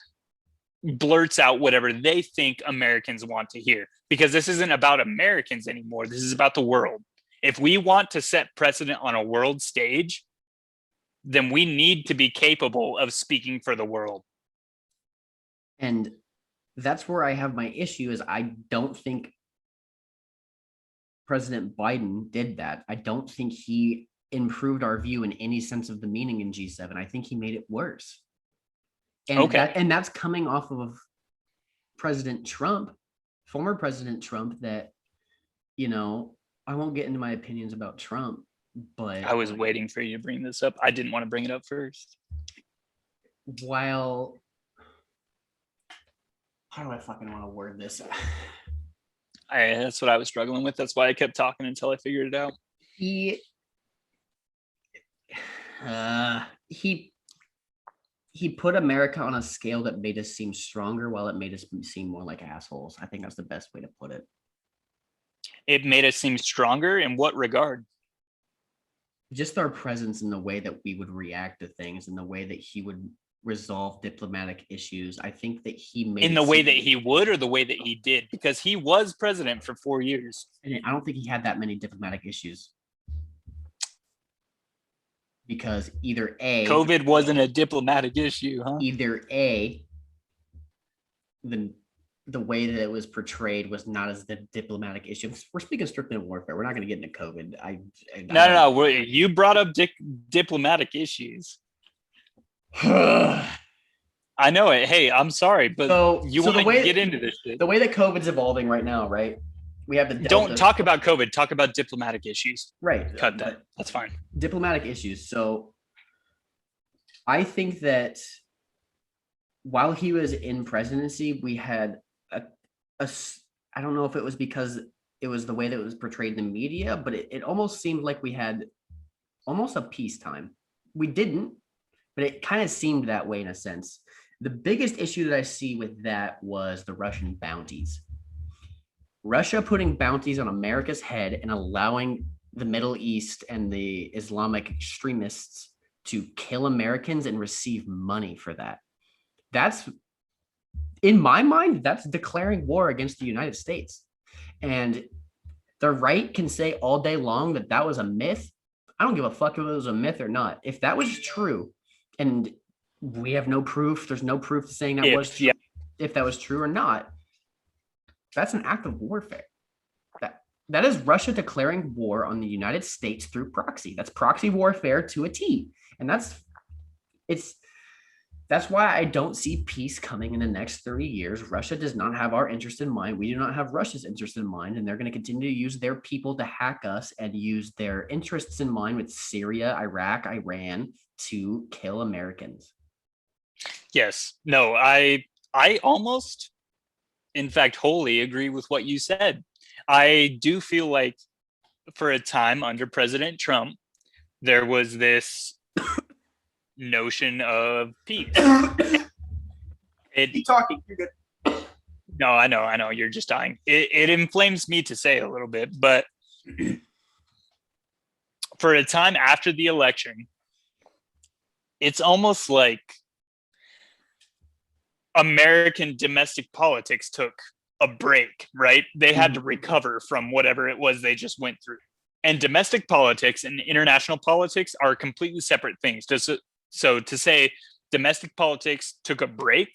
blurts out whatever they think Americans want to hear. Because this isn't about Americans anymore. This is about the world. If we want to set precedent on a world stage, then we need to be capable of speaking for the world. And that's where I have my issue is I don't think President Biden did that. I don't think he improved our view in any sense of the meaning in G7. I think he made it worse. And and that's coming off of President Trump, former President Trump, that, you know, I won't get into my opinions about Trump, but I was waiting for you to bring this up. I didn't want to bring it up first. While, how do I fucking want to word this? That's what I was struggling with. That's why I kept talking until I figured it out. He put America on a scale that made us seem stronger while it made us seem more like assholes. I think that's the best way to put it. It made us seem stronger in what regard? Just our presence in the way that we would react to things and the way that he would resolve diplomatic issues. I think that he made in the way that he would or the way that he did, because he was president for 4 years. And I don't think he had that many diplomatic issues. Because either A, COVID wasn't a diplomatic issue, huh? Either A, the way that it was portrayed was not as the diplomatic issue. We're speaking strictly of warfare. We're not going to get into COVID. No. You brought up diplomatic issues. I know it. Hey, I'm sorry, but you want to get into this shit. The way that COVID's evolving right now, right? We have the Delta. Don't talk about COVID. Talk about diplomatic issues. Right. Cut that. That's fine. Diplomatic issues. So I think that while he was in presidency, we had I don't know if it was because it was the way that it was portrayed in the media, but it almost seemed like we had almost a peacetime. We didn't, but it kind of seemed that way in a sense. The biggest issue that I see with that was the Russian bounties. Russia putting bounties on America's head and allowing the Middle East and the Islamic extremists to kill Americans and receive money for that. That's, in my mind, that's declaring war against the United States. And the right can say all day long that that was a myth. I don't give a fuck if it was a myth or not. If that was true, and we have no proof, there's no proof to saying that was true. Yeah. If that was true or not, that's an act of warfare. That is Russia declaring war on the United States through proxy. That's proxy warfare to a T. And that's why I don't see peace coming in the next 30 years. Russia does not have our interest in mind. We do not have Russia's interest in mind, and they're going to continue to use their people to hack us and use their interests in mind with Syria, Iraq, Iran to kill Americans. Yes. No, I almost, in fact, wholly agree with what you said. I do feel like for a time under President Trump, there was this notion of peace. Keep talking. You're good. No, I know. You're just dying. It inflames me to say a little bit, but for a time after the election, it's almost like American domestic politics took a break, right? They had to recover from whatever it was they just went through. And domestic politics and international politics are completely separate things. So to say domestic politics took a break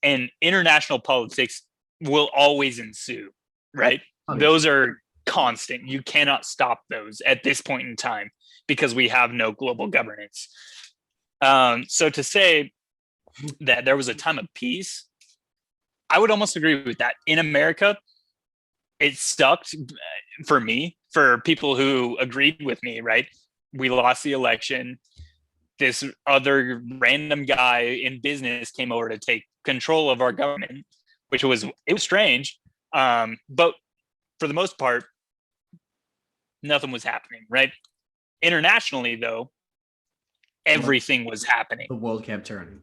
and international politics will always ensue, right? Okay. Those are constant. You cannot stop those at this point in time because we have no global governance. So to say that there was a time of peace, I would almost agree with that. In America, it sucked for me, for people who agreed with me, right? We lost the election. This other random guy in business came over to take control of our government, it was strange. But for the most part, nothing was happening, right? Internationally, though, everything was happening. The world kept turning.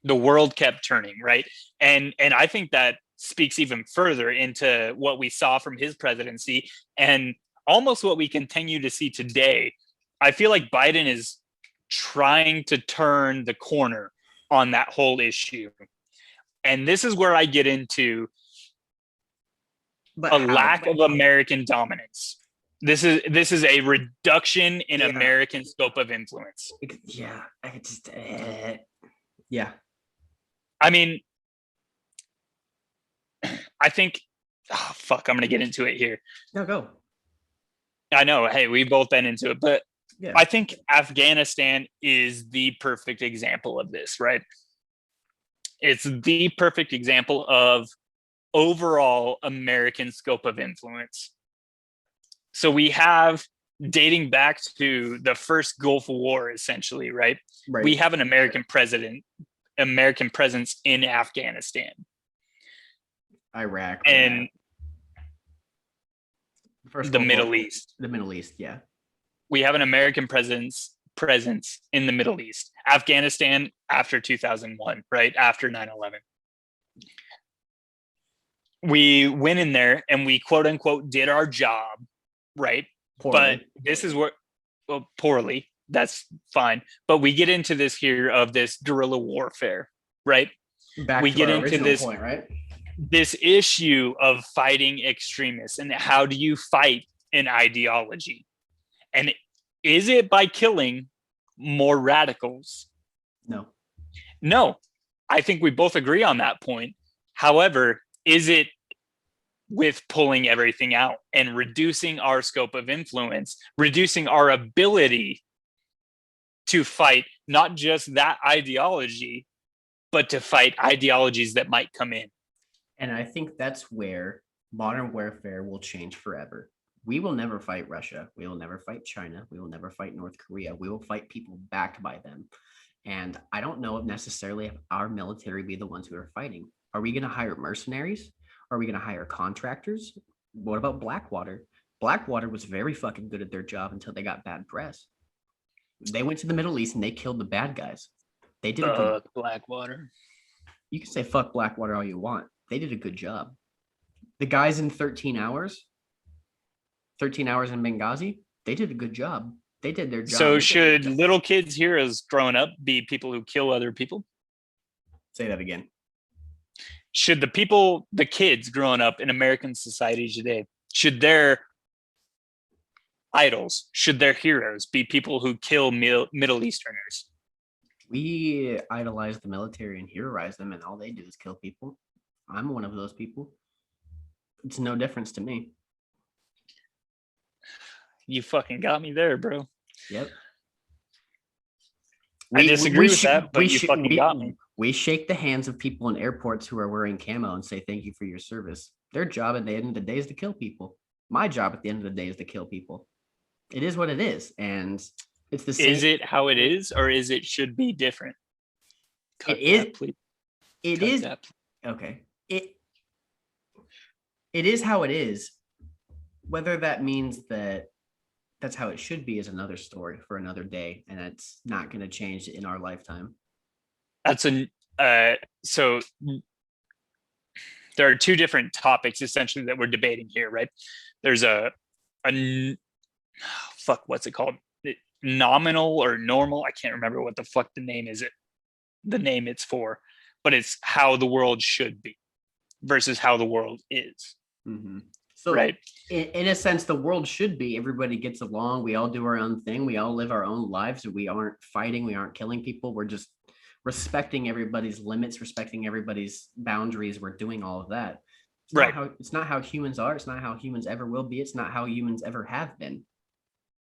The world kept turning, right? And I think that speaks even further into what we saw from his presidency and almost what we continue to see today. I feel like Biden is trying to turn the corner on that whole issue. And this is where I get into lack of American dominance. This is a reduction in American scope of influence. Yeah, yeah. I mean, I think, I'm going to get into it here. No, go. I know. Hey, we've both been into it, but yeah. I think Afghanistan is the perfect example of this, right? It's the perfect example of overall American scope of influence. So we have, dating back to the first Gulf War, essentially, right? We have an American presence in Afghanistan, Iraq, and the Middle East. The Middle East, yeah. We have an American presence in the Middle East. Afghanistan after 2001, right? After 9/11. We went in there and we quote unquote did our job, right? Poorly. But this is what, well, poorly, that's fine. But we get into this here of this guerrilla warfare, right? We get into this point, right? This issue of fighting extremists and how do you fight an ideology? And is it by killing more radicals? No. I think we both agree on that point. However, is it with pulling everything out and reducing our scope of influence, reducing our ability to fight not just that ideology, but to fight ideologies that might come in? And I think that's where modern warfare will change forever. We will never fight Russia. We will never fight China. We will never fight North Korea. We will fight people backed by them. And I don't know if necessarily if our military be the ones who are fighting. Are we going to hire mercenaries? Are we going to hire contractors? What about Blackwater? Blackwater was very fucking good at their job until they got bad press. They went to the Middle East and they killed the bad guys. They did a good Blackwater. You can say fuck Blackwater all you want. They did a good job. The guys in 13 hours in Benghazi, they did a good job. They did their job. So should little kids here as growing up be people who kill other people? Say that again. Should the kids growing up in American society today, should their idols, should their heroes be people who kill Middle Easterners? We idolize the military and heroize them, and all they do is kill people. I'm one of those people. It's no difference to me. You fucking got me there, bro. Yep. I disagree with that, but you fucking got me. We shake the hands of people in airports who are wearing camo and say thank you for your service. Their job at the end of the day is to kill people. My job at the end of the day is to kill people. It is what it is, and it's the same. Is it how it is, or is it should be different? It is. It is. Okay. It is how it is. Whether that means that that's how it should be is another story for another day, and it's not going to change in our lifetime. That's so there are two different topics essentially that we're debating here, right? There's what's it called? Nominal or normal? I can't remember what the fuck the name it's for, but it's how the world should be versus how the world is. Mm-hmm. So right. In a sense, the world should be everybody gets along. We all do our own thing. We all live our own lives. We aren't fighting. We aren't killing people. We're just respecting everybody's limits, respecting everybody's boundaries. We're doing all of that. Right. It's not how humans are. It's not how humans ever will be. It's not how humans ever have been.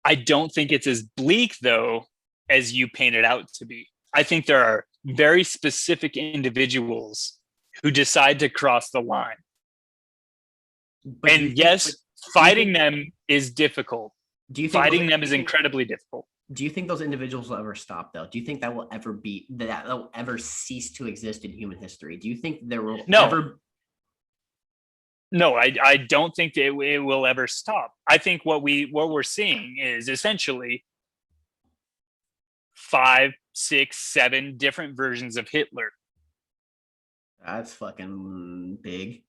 I don't think it's as bleak, though, as you paint it out to be. I think there are very specific individuals who decide to cross the line. And yes, fighting them is difficult. Do you think fighting them is incredibly difficult? Do you think those individuals will ever stop, though? Do you think that will ever cease to exist in human history? Do you think there will ever? No, I don't think it will ever stop. I think what we're seeing is essentially 5, 6, 7 different versions of Hitler. That's fucking big.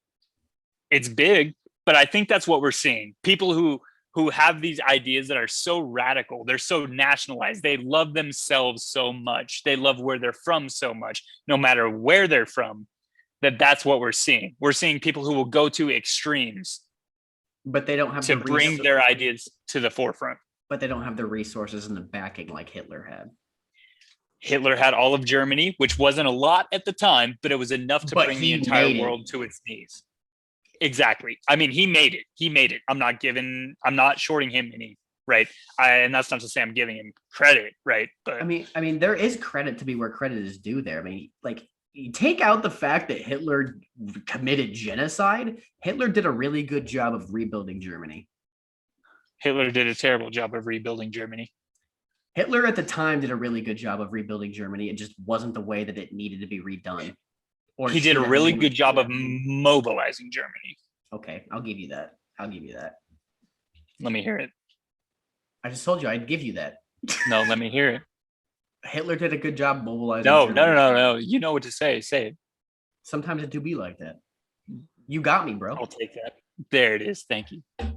It's big, but I think that's what we're seeing. People who have these ideas that are so radical, they're so nationalized, they love themselves so much, they love where they're from so much, no matter where they're from, that's what we're seeing. We're seeing people who will go to extremes, but they don't have to bring their ideas to the forefront. But they don't have the resources and the backing like Hitler had. Hitler had all of Germany, which wasn't a lot at the time, but it was enough to bring the entire world to its knees. Exactly. I mean, he made it. I'm not shorting him any, right? And that's not to say I'm giving him credit, right? But I mean, there is credit to be where credit is due there. I mean, like, you take out the fact that Hitler committed genocide, Hitler did a really good job of rebuilding Germany. Hitler did a terrible job of rebuilding Germany. Hitler at the time did a really good job of rebuilding Germany. It just wasn't the way that it needed to be redone. Or he did a really good job of mobilizing Germany. Okay, I'll give you that. Let me hear it. I just told you I'd give you that. No, let me hear it. Hitler did a good job mobilizing. No. You know what to say. Say it. Sometimes it do be like that. You got me, bro. I'll take that. There it is. Thank you. All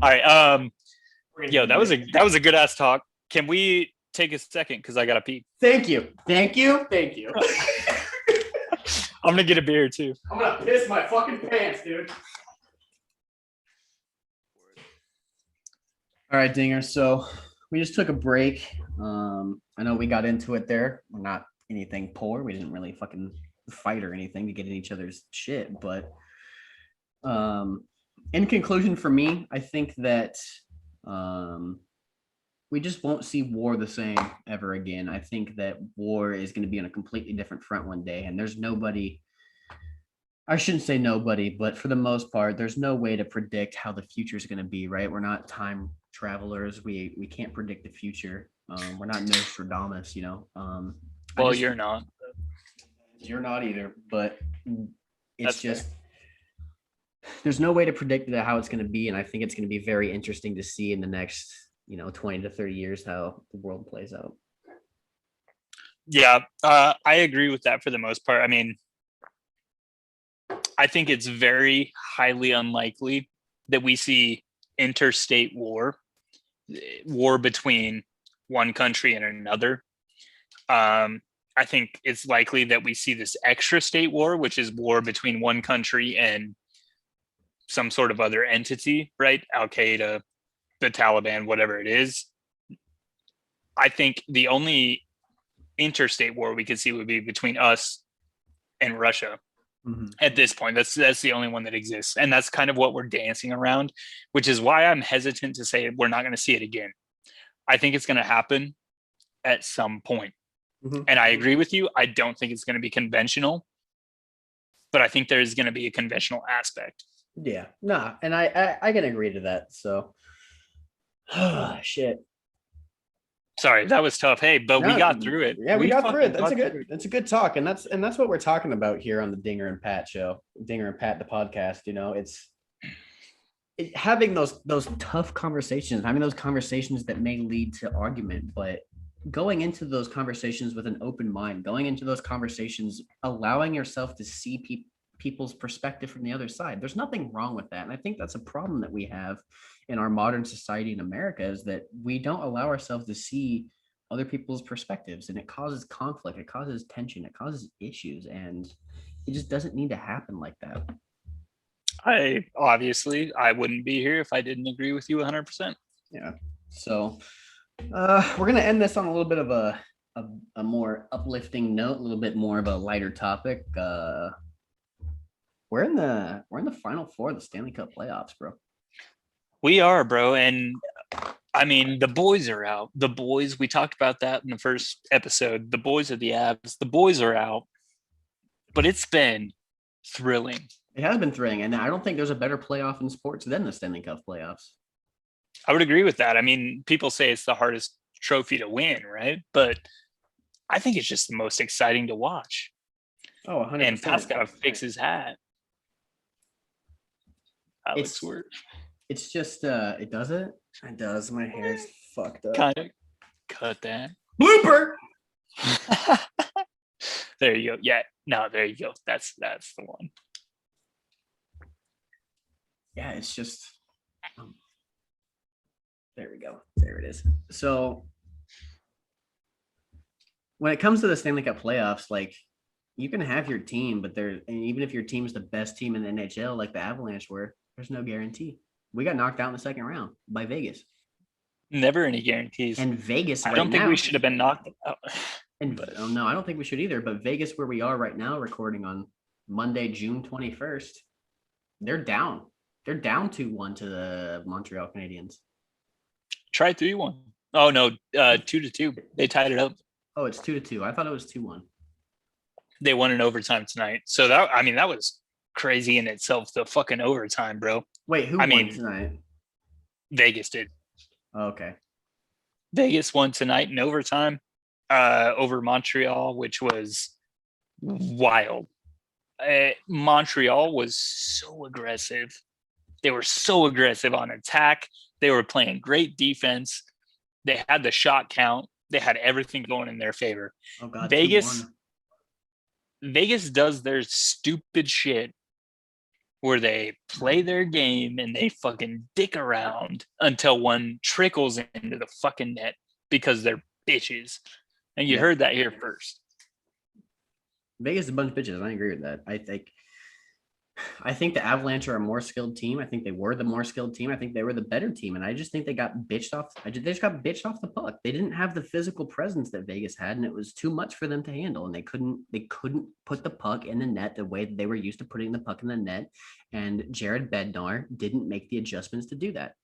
right. Yo, that was a good ass talk. Can we take a second? Because I gotta pee. Thank you. I'm gonna get a beer too. I'm gonna piss my fucking pants, dude. All right, Dinger. So we just took a break. I know we got into it there. We're not anything poor. We didn't really fucking fight or anything to get in each other's shit. But in conclusion, for me, I think that we just won't see war the same ever again. I think that war is going to be on a completely different front one day. And there's nobody, I shouldn't say nobody, but for the most part, there's no way to predict how the future is going to be, right? We're not time travelers. We can't predict the future. We're not Nostradamus, you know. Well, you're not. You're not either, but it's That's fair. There's no way to predict how it's going to be. And I think it's going to be very interesting to see in the next 20 to 30 years how the world plays out. Yeah, I agree with that for the most part. I mean, I think it's very highly unlikely that we see interstate war between one country and another. I think it's likely that we see this extra state war, which is war between one country and some sort of other entity, right? Al-Qaeda, the Taliban, whatever it is. I think the only interstate war we could see would be between us and Russia. Mm-hmm. At this point. That's the only one that exists. And that's kind of what we're dancing around, which is why I'm hesitant to say we're not going to see it again. I think it's going to happen at some point. Mm-hmm. And I agree with you. I don't think it's going to be conventional, but I think there's going to be a conventional aspect. Yeah, nah, and I can agree to that. So, shit. Sorry, that was tough. Hey, but we got through it. Yeah, we got through it. That's a good talk, and that's what we're talking about here on the Dinger and Pat show. Dinger and Pat, the podcast. It's having those tough conversations, having those conversations that may lead to argument, but going into those conversations with an open mind, going into those conversations, allowing yourself to see people's perspective from the other side. There's nothing wrong with that. And I think that's a problem that we have in our modern society in America, is that we don't allow ourselves to see other people's perspectives, and it causes conflict, it causes tension, it causes issues, and it just doesn't need to happen like that. I wouldn't be here if I didn't agree with you 100%. Yeah. So we're going to end this on a little bit of a more uplifting note, a little bit more of a lighter topic. We're in the final four of the Stanley Cup playoffs, bro. We are, bro. And I mean, the boys are out. The boys, we talked about that in the first episode. The boys are the Avs. The boys are out. But it's been thrilling. It has been thrilling, and I don't think there's a better playoff in sports than the Stanley Cup playoffs. I would agree with that. I mean, people say it's the hardest trophy to win, right? But I think it's just the most exciting to watch. Oh, 100%. And Pat's got to fix his hat. That looks weird. It's just, it does it? It does. My hair's fucked up. Kind of cut that. Blooper! There you go. Yeah. No, there you go. That's the one. Yeah, it's just, there we go. There it is. So when it comes to the Stanley Cup playoffs, like, you can have your team, but and even if your team is the best team in the NHL, like the Avalanche were, there's no guarantee. We got knocked out in the second round by Vegas. Never any guarantees. And Vegas, I don't think we should have been knocked out. No, I don't think we should either. But Vegas, where we are right now, recording on Monday, June 21st, they're down. They're down 2-1 to the Montreal Canadiens. Try 3-1. Oh no, 2-2. They tied it up. Oh, it's 2-2. I thought it was 2-1. They won in overtime tonight. So that was crazy in itself. The fucking overtime, bro. Wait, who won tonight? Vegas did. Oh, okay. Vegas won tonight in overtime over Montreal, which was wild. Montreal was so aggressive. They were so aggressive on attack. They were playing great defense. They had the shot count. They had everything going in their favor. Oh God, Vegas does their stupid shit where they play their game and they fucking dick around until one trickles into the fucking net because they're bitches. And you heard that here first. Vegas is a bunch of bitches. I agree with that. I think the Avalanche are a more skilled team. I think they were the more skilled team. I think they were the better team. And I just think they got bitched off. They just got bitched off the puck. They didn't have the physical presence that Vegas had, and it was too much for them to handle. And they couldn't put the puck in the net the way that they were used to putting the puck in the net. And Jared Bednar didn't make the adjustments to do that.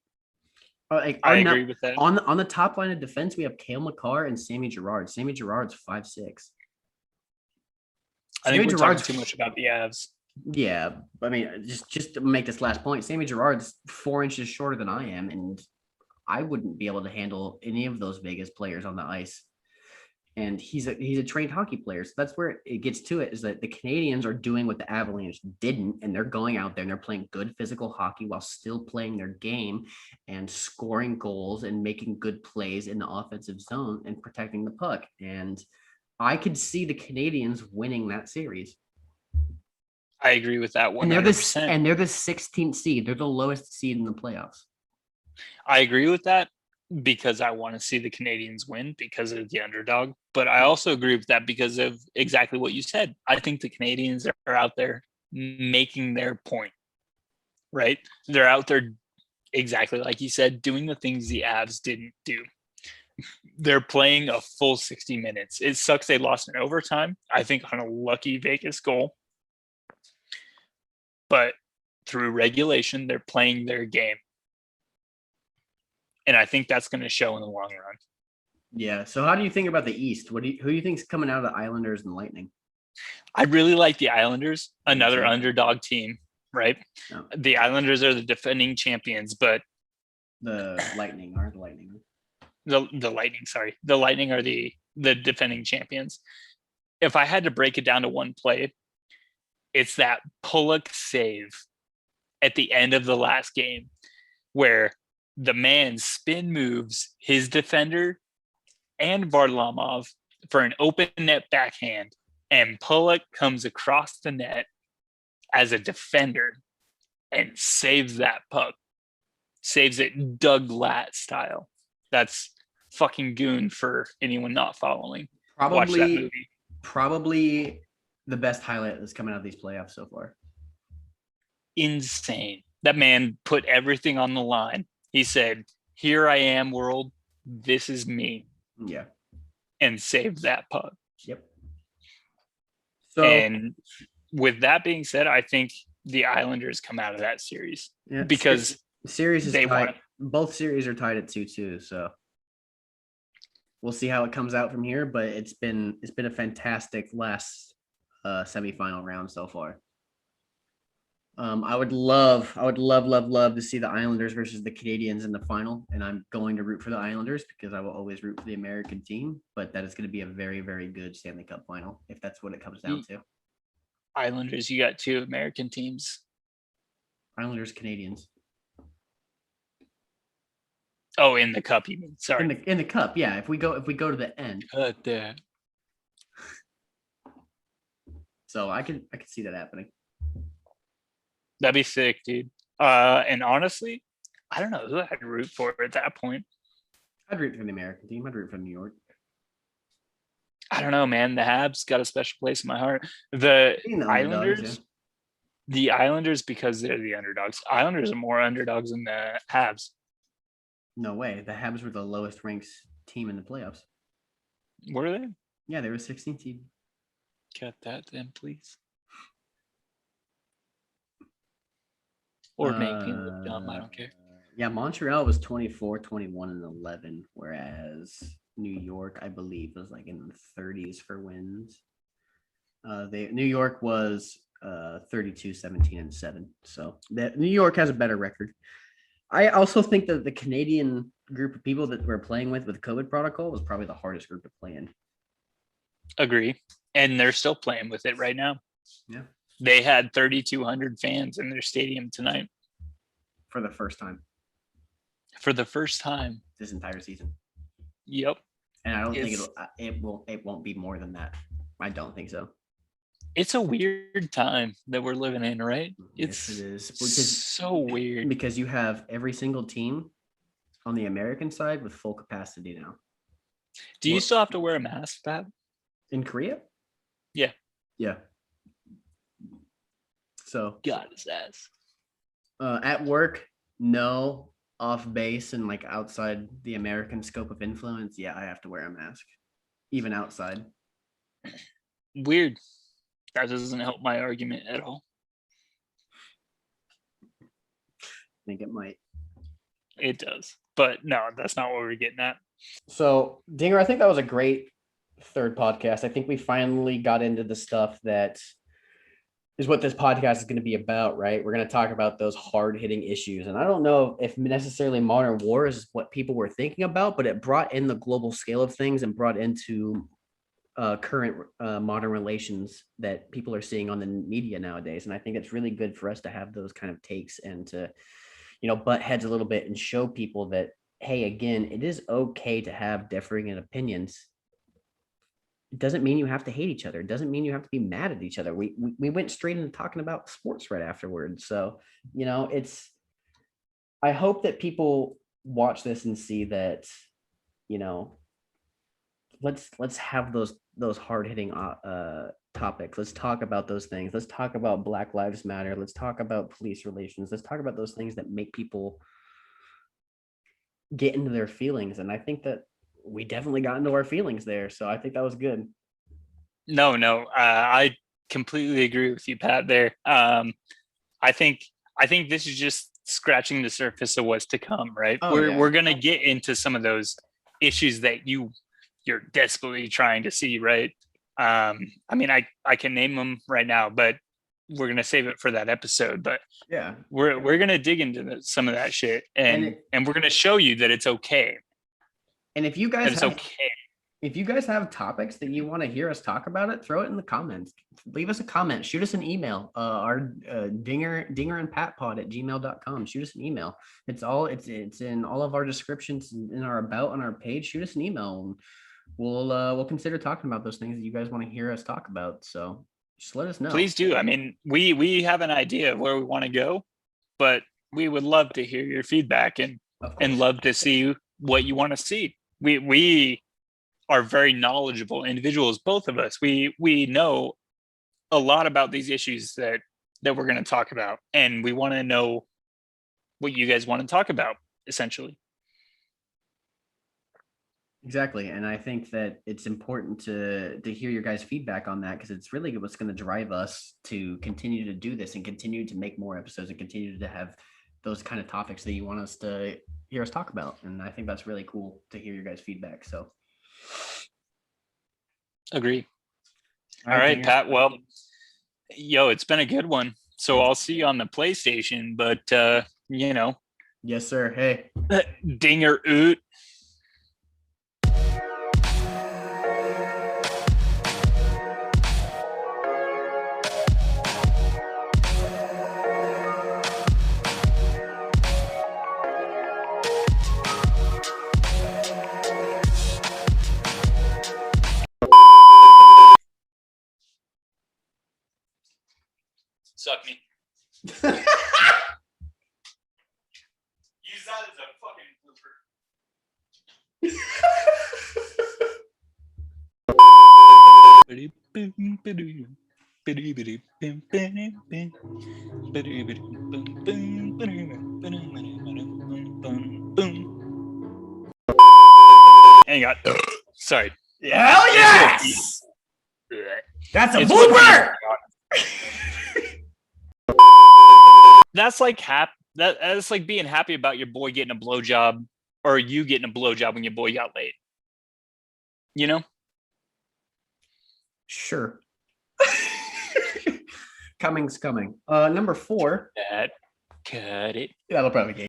I agree with that. On the top line of defense, we have Cale Makar and Sammy Girard. Sammy Girard's 5'6". I think we're talking too much about the Avs. Yeah, I mean, just to make this last point, Sammy Girard's 4 inches shorter than I am, and I wouldn't be able to handle any of those Vegas players on the ice. And he's a trained hockey player, so that's where it gets to it. Is that the Canadians are doing what the Avalanche didn't, and they're going out there and they're playing good physical hockey while still playing their game and scoring goals and making good plays in the offensive zone and protecting the puck. And I could see the Canadians winning that series. I agree with that 100%. And they're the 16th seed. They're the lowest seed in the playoffs. I agree with that because I want to see the Canadians win because of the underdog. But I also agree with that because of exactly what you said. I think the Canadians are out there making their point, right? They're out there, exactly like you said, doing the things the Avs didn't do. They're playing a full 60 minutes. It sucks they lost in overtime, I think, on a lucky Vegas goal. But through regulation, they're playing their game. And I think that's going to show in the long run. Yeah. So how do you think about the East? Who do you think is coming out of the Islanders and Lightning? I really like the Islanders, another underdog team, right? No. The Islanders are the defending champions, but the Lightning are the Lightning. The Lightning, sorry. The Lightning are the defending champions. If I had to break it down to one play, it's that Pulock save at the end of the last game where the man spin moves his defender and Varlamov for an open net backhand, and Pulock comes across the net as a defender and saves that puck. Saves it Doug Latt style. That's fucking goon for anyone not following. Watch that movie. Probably the best highlight that's coming out of these playoffs so far. Insane. That man put everything on the line. He said, "Here I am, world. This is me." Yeah. And saved that puck. Yep. So, and with that being said, I think the Islanders come out of that series Yeah, because series is they tied. want. Both series are tied at 2-2. So we'll see how it comes out from here. But it's been a fantastic last semifinal round so far. I would love to see the Islanders versus the Canadians in the final, and I'm going to root for the Islanders because I will always root for the American team. But that is going to be a very, very good Stanley Cup final if that's what it comes down to. Islanders, you got two American teams. Islanders, Canadians. Oh, in the cup, you mean? Sorry. In the cup, yeah. If we go to the end. There. So I can see that happening. That'd be sick, dude. And honestly, I don't know who I'd root for at that point. I'd root for the American team. I'd root for New York. I don't know, man. The Habs got a special place in my heart. The Islanders, the Islanders, because they're the underdogs. Islanders are more underdogs than the Habs. No way. The Habs were the lowest ranked team in the playoffs. Were they? Yeah, they were 16th team. Cut that then, please. Or make me look dumb. I don't care. Yeah, Montreal was 24, 21, and 11, whereas New York, I believe, was like in the 30s for wins. New York was 32, 17, and 7. So that New York has a better record. I also think that the Canadian group of people that we're playing with COVID protocol was probably the hardest group to play in. Agree. And they're still playing with it right now. Yeah. They had 3,200 fans in their stadium tonight. For the first time. For the first time. This entire season. Yep. And I don't think it won't be more than that. I don't think so. It's a weird time that we're living in, right? Yes, it is. So weird. Because you have every single team on the American side with full capacity now. Do you still have to wear a mask, Pat? In Korea? Yeah. Yeah. So God his ass. At work, no. Off base and like outside the American scope of influence, yeah, I have to wear a mask. Even outside. Weird. That doesn't help my argument at all. I think it might. It does. But no, that's not what we're getting at. So, Dinger, I think that was a great third podcast. I think we finally got into the stuff that is what this podcast is going to be about, right? We're going to talk about those hard-hitting issues. And I don't know if necessarily modern war is what people were thinking about, but it brought in the global scale of things and brought into current modern relations that people are seeing on the media nowadays. And I think it's really good for us to have those kind of takes and to, butt heads a little bit and show people that, hey, again, it is okay to have differing opinions. It doesn't mean you have to hate each other. It doesn't mean you have to be mad at each other. We went straight into talking about sports right afterwards. So, I hope that people watch this and see that, let's have those hard-hitting topics. Let's talk about those things. Let's talk about Black Lives Matter. Let's talk about police relations. Let's talk about those things that make people get into their feelings. And I think that we definitely got into our feelings there. So I think that was good. No, I completely agree with you, Pat, there. I think this is just scratching the surface of what's to come, right? We're going to get into some of those issues that you're desperately trying to see, right? I mean, I can name them right now, but we're going to save it for that episode. But yeah, we're going to dig into some of that shit and we're going to show you that it's okay. And if you guys have topics that you want to hear us talk about it, throw it in the comments. Leave us a comment. Shoot us an email. Our dinger and patpod@gmail.com. Shoot us an email. It's in all of our descriptions in our about on our page. Shoot us an email. And we'll consider talking about those things that you guys want to hear us talk about. So just let us know. Please do. I mean, we have an idea of where we want to go, but we would love to hear your feedback and love to see what you want to see. We are very knowledgeable individuals, both of us. We know a lot about these issues that we're going to talk about, and we want to know what you guys want to talk about, essentially. Exactly. And I think that it's important to hear your guys' feedback on that, because it's really what's going to drive us to continue to do this and continue to make more episodes and continue to have those kind of topics that you want us to hear us talk about. And I think that's really cool to hear your guys' feedback. So Agree. All right, Pat. Well, yo, it's been a good one. So I'll see you on the PlayStation, but you know. Yes, sir. Hey. Dinger oot. Suck me. Use that as a fucking blooper. Hang on. Sorry. Hell yes! That's a blooper! That's like that's like being happy about your boy getting a blowjob, or you getting a blowjob when your boy got laid. You know? Sure. Coming's coming. Number 4. That cut it. That'll probably get